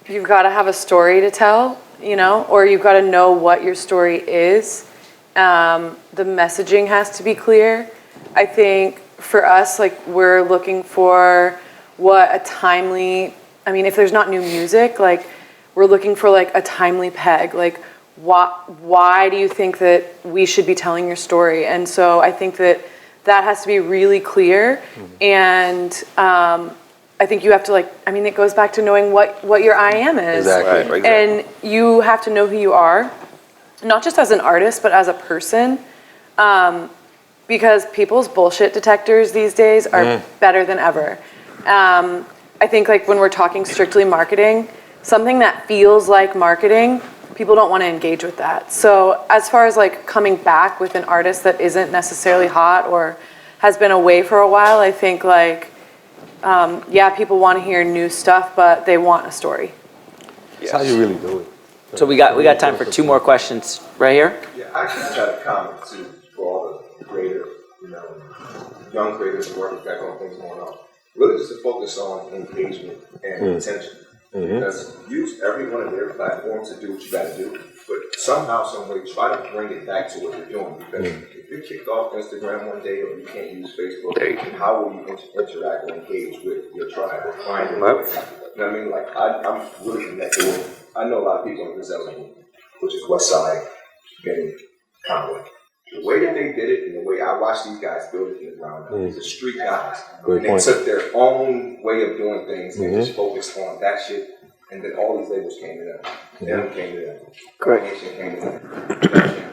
[SPEAKER 4] you've got to have a story to tell, you know, or you've got to know what your story is. The messaging has to be clear. I think for us, like, we're looking for what a timely, I mean, if there's not new music, like, we're looking for like a timely peg. Like, why do you think that we should be telling your story? And so I think that has to be really clear. And I think you have to, like, I mean, it goes back to knowing what your I am is.
[SPEAKER 5] Exactly. Right,
[SPEAKER 4] And you have to know who you are, not just as an artist, but as a person. Because people's bullshit detectors these days are better than ever. I think, like, when we're talking strictly marketing, something that feels like marketing, people don't want to engage with that. So as far as, like, coming back with an artist that isn't necessarily hot or has been away for a while, I think, like, yeah, people want to hear new stuff, but they want a story.
[SPEAKER 9] That's how you really do it.
[SPEAKER 3] So we got time for 2 more questions right here.
[SPEAKER 15] Yeah, I just got a comment too for all the creative, young creators working back on things going on. Really just to focus on engagement and attention. Because use every one of their platforms to do what you got to do, but somehow, some way, try to bring it back to what you're doing. Because if you're kicked off Instagram one day or you can't use Facebook, how will you interact or engage with your tribe or find your way? You know what I mean? Like, I'm really connected with, I know a lot of people in this element, which is West Side, getting Conway. The way that they did it and the way I watched these guys build it from the ground up, these are street guys. And they took their own way of doing things and just focused on that shit. And then all these labels came to them. Them came to them. Nation came to them.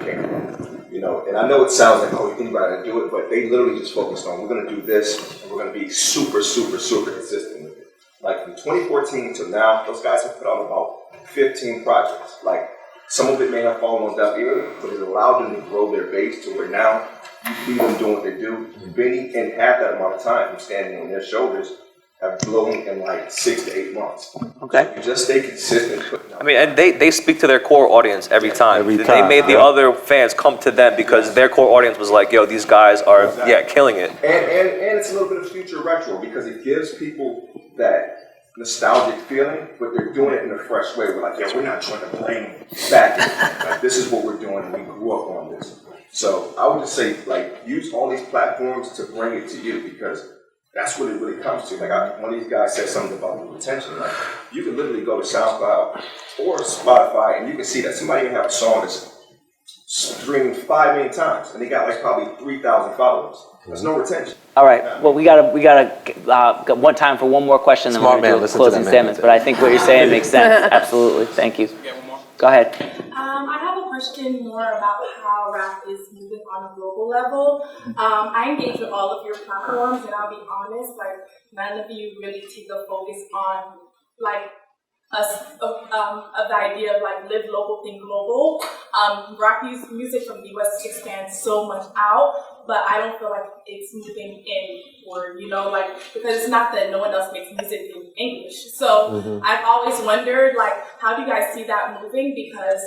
[SPEAKER 15] Came to them. You know, and I know it sounds like, oh, you think about it and do it, but they literally just focused on, we're going to do this and we're going to be super, super, super consistent with it. Like from 2014 to now, those guys have put out about 15 projects. Like, some of it may have fallen on deaf ear, but it allowed them to grow their base to where now you see them doing what they do. Benny, in half that amount of time from standing on their shoulders, have blown in like 6 to 8 months.
[SPEAKER 3] Okay.
[SPEAKER 15] So you just stay consistent.
[SPEAKER 5] I mean, and they speak to their core audience every time. They made the other fans come to them because their core audience was like, yo, these guys are, killing it.
[SPEAKER 15] And it's a little bit of future retro because it gives people that nostalgic feeling, but they're doing it in a fresh way. We're like, yeah, we're not trying to blame back. Like, this is what we're doing, and we grew up on this. So I would just say, like, use all these platforms to bring it to you because that's what it really comes to. Like, one of these guys said something about the retention. Like, you can literally go to SoundCloud or Spotify, and you can see that somebody can have a song that's streamed 5 million times, and they got like probably 3,000 followers. There's no retention.
[SPEAKER 3] All right. Well, we gotta one time for one more question, then we're gonna do closing statements. But I think what you're saying makes sense. Absolutely. Thank you. Go ahead.
[SPEAKER 14] I have a question more about how rap is moving on a global level. I engage with all of your platforms, and I'll be honest, like, none of you really take a focus on, like, of the idea of, like, live local, think global. Rap music from the US expands so much out, but I don't feel like it's moving in, or, like, because it's not that no one else makes music in English. So I've always wondered, like, how do you guys see that moving? Because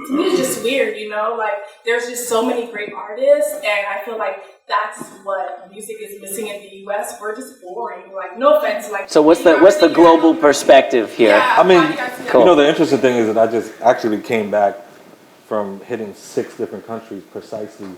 [SPEAKER 14] to me, it's just weird, like, there's just so many great artists, and I feel like that's what music is missing in the US. We're just boring, like, no offense. Like,
[SPEAKER 3] so what's the global perspective here?
[SPEAKER 14] Yeah,
[SPEAKER 9] I mean, the interesting thing is that I just actually came back from hitting 6 different countries precisely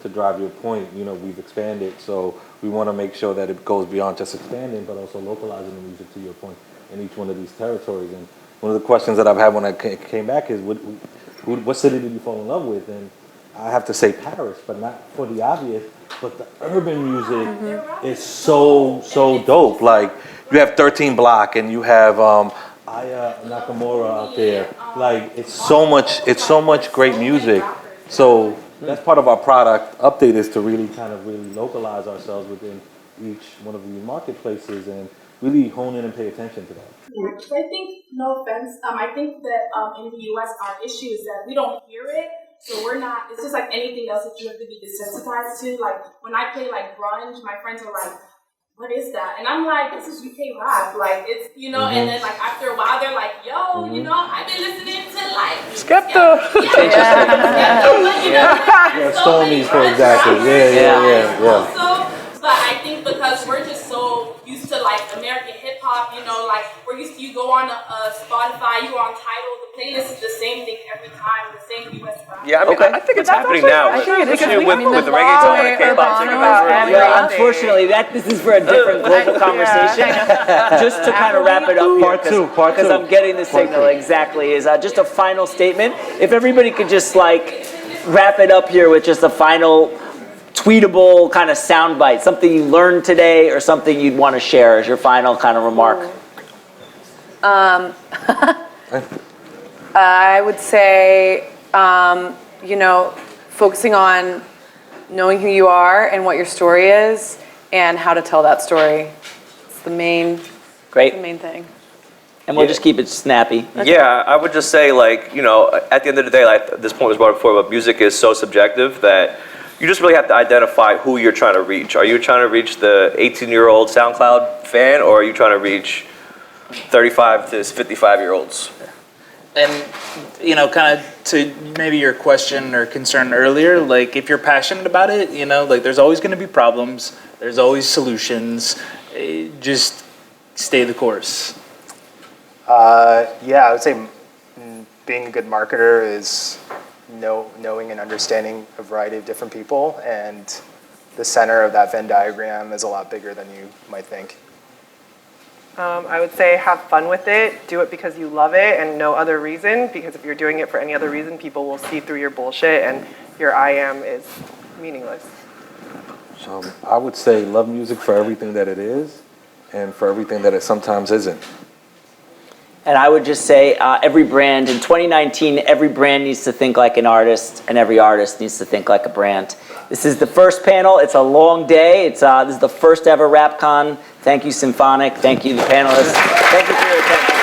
[SPEAKER 9] to drive your point. We've expanded, so we want to make sure that it goes beyond just expanding, but also localizing the music, to your point, in each one of these territories. And one of the questions that I've had when I came back is, what city did you fall in love with? And I have to say Paris, but not for the obvious, but the urban music is so dope. Like, you have 13 Block and you have Aya Nakamura out there. Like, it's so much great music. So that's part of our product update, is to really localize ourselves within each one of these marketplaces and really hone in and pay attention to that.
[SPEAKER 14] I think, no offense, I think that in the US our issue is that we don't hear it. So we're not, it's just like anything else that you have to be desensitized to. Like, when I play, like, grunge, my friends are like, what is that? And I'm like, this is UK rock. Like, it's, and then, like, after a while, they're like, yo, I've been listening to, like, Skepta.
[SPEAKER 9] Yeah, Stormy, for exactly. Yeah.
[SPEAKER 14] Also, but I think because we're just so used to like American hip hop, you know, like we're used to, you go on Spotify, you go on Tidal, the playlist is the same thing every time, the same US rap.
[SPEAKER 5] Yeah, I mean, I think it's happening now, especially with the reggaeton and K-pop taking over.
[SPEAKER 3] Yeah, unfortunately, this is for a different global conversation. Just to kind of wrap it up here, because I'm getting the signal exactly, is just a final statement. If everybody could just like wrap it up here with just a final tweetable kind of soundbite, something you learned today or something you'd want to share as your final kind of remark.
[SPEAKER 4] I would say, you know, focusing on knowing who you are and what your story is and how to tell that story. It's the main,
[SPEAKER 3] Great.
[SPEAKER 4] The main thing.
[SPEAKER 3] And we'll just keep it snappy.
[SPEAKER 5] Yeah, I would just say, like, you know, at the end of the day, like this point was brought up before, but music is so subjective that you just really have to identify who you're trying to reach. Are you trying to reach the 18-year-old SoundCloud fan, or are you trying to reach 35 to 55-year-olds?
[SPEAKER 6] And, you know, kind of to maybe your question or concern earlier, like if you're passionate about it, you know, like there's always going to be problems. There's always solutions. Just stay the course.
[SPEAKER 7] Yeah, I would say being a good marketer is knowing and understanding a variety of different people, and the center of that Venn diagram is a lot bigger than you might think.
[SPEAKER 8] I would say have fun with it, do it because you love it and no other reason, because if you're doing it for any other reason, people will see through your bullshit and your I am is meaningless.
[SPEAKER 9] So I would say love music for everything that it is and for everything that it sometimes isn't.
[SPEAKER 3] And I would just say every brand, in 2019, every brand needs to think like an artist, and every artist needs to think like a brand. This is the first panel. It's a long day. This is the first ever RAPCON. Thank you, Symphonic. Thank you, the panelists. Thank you for your attention.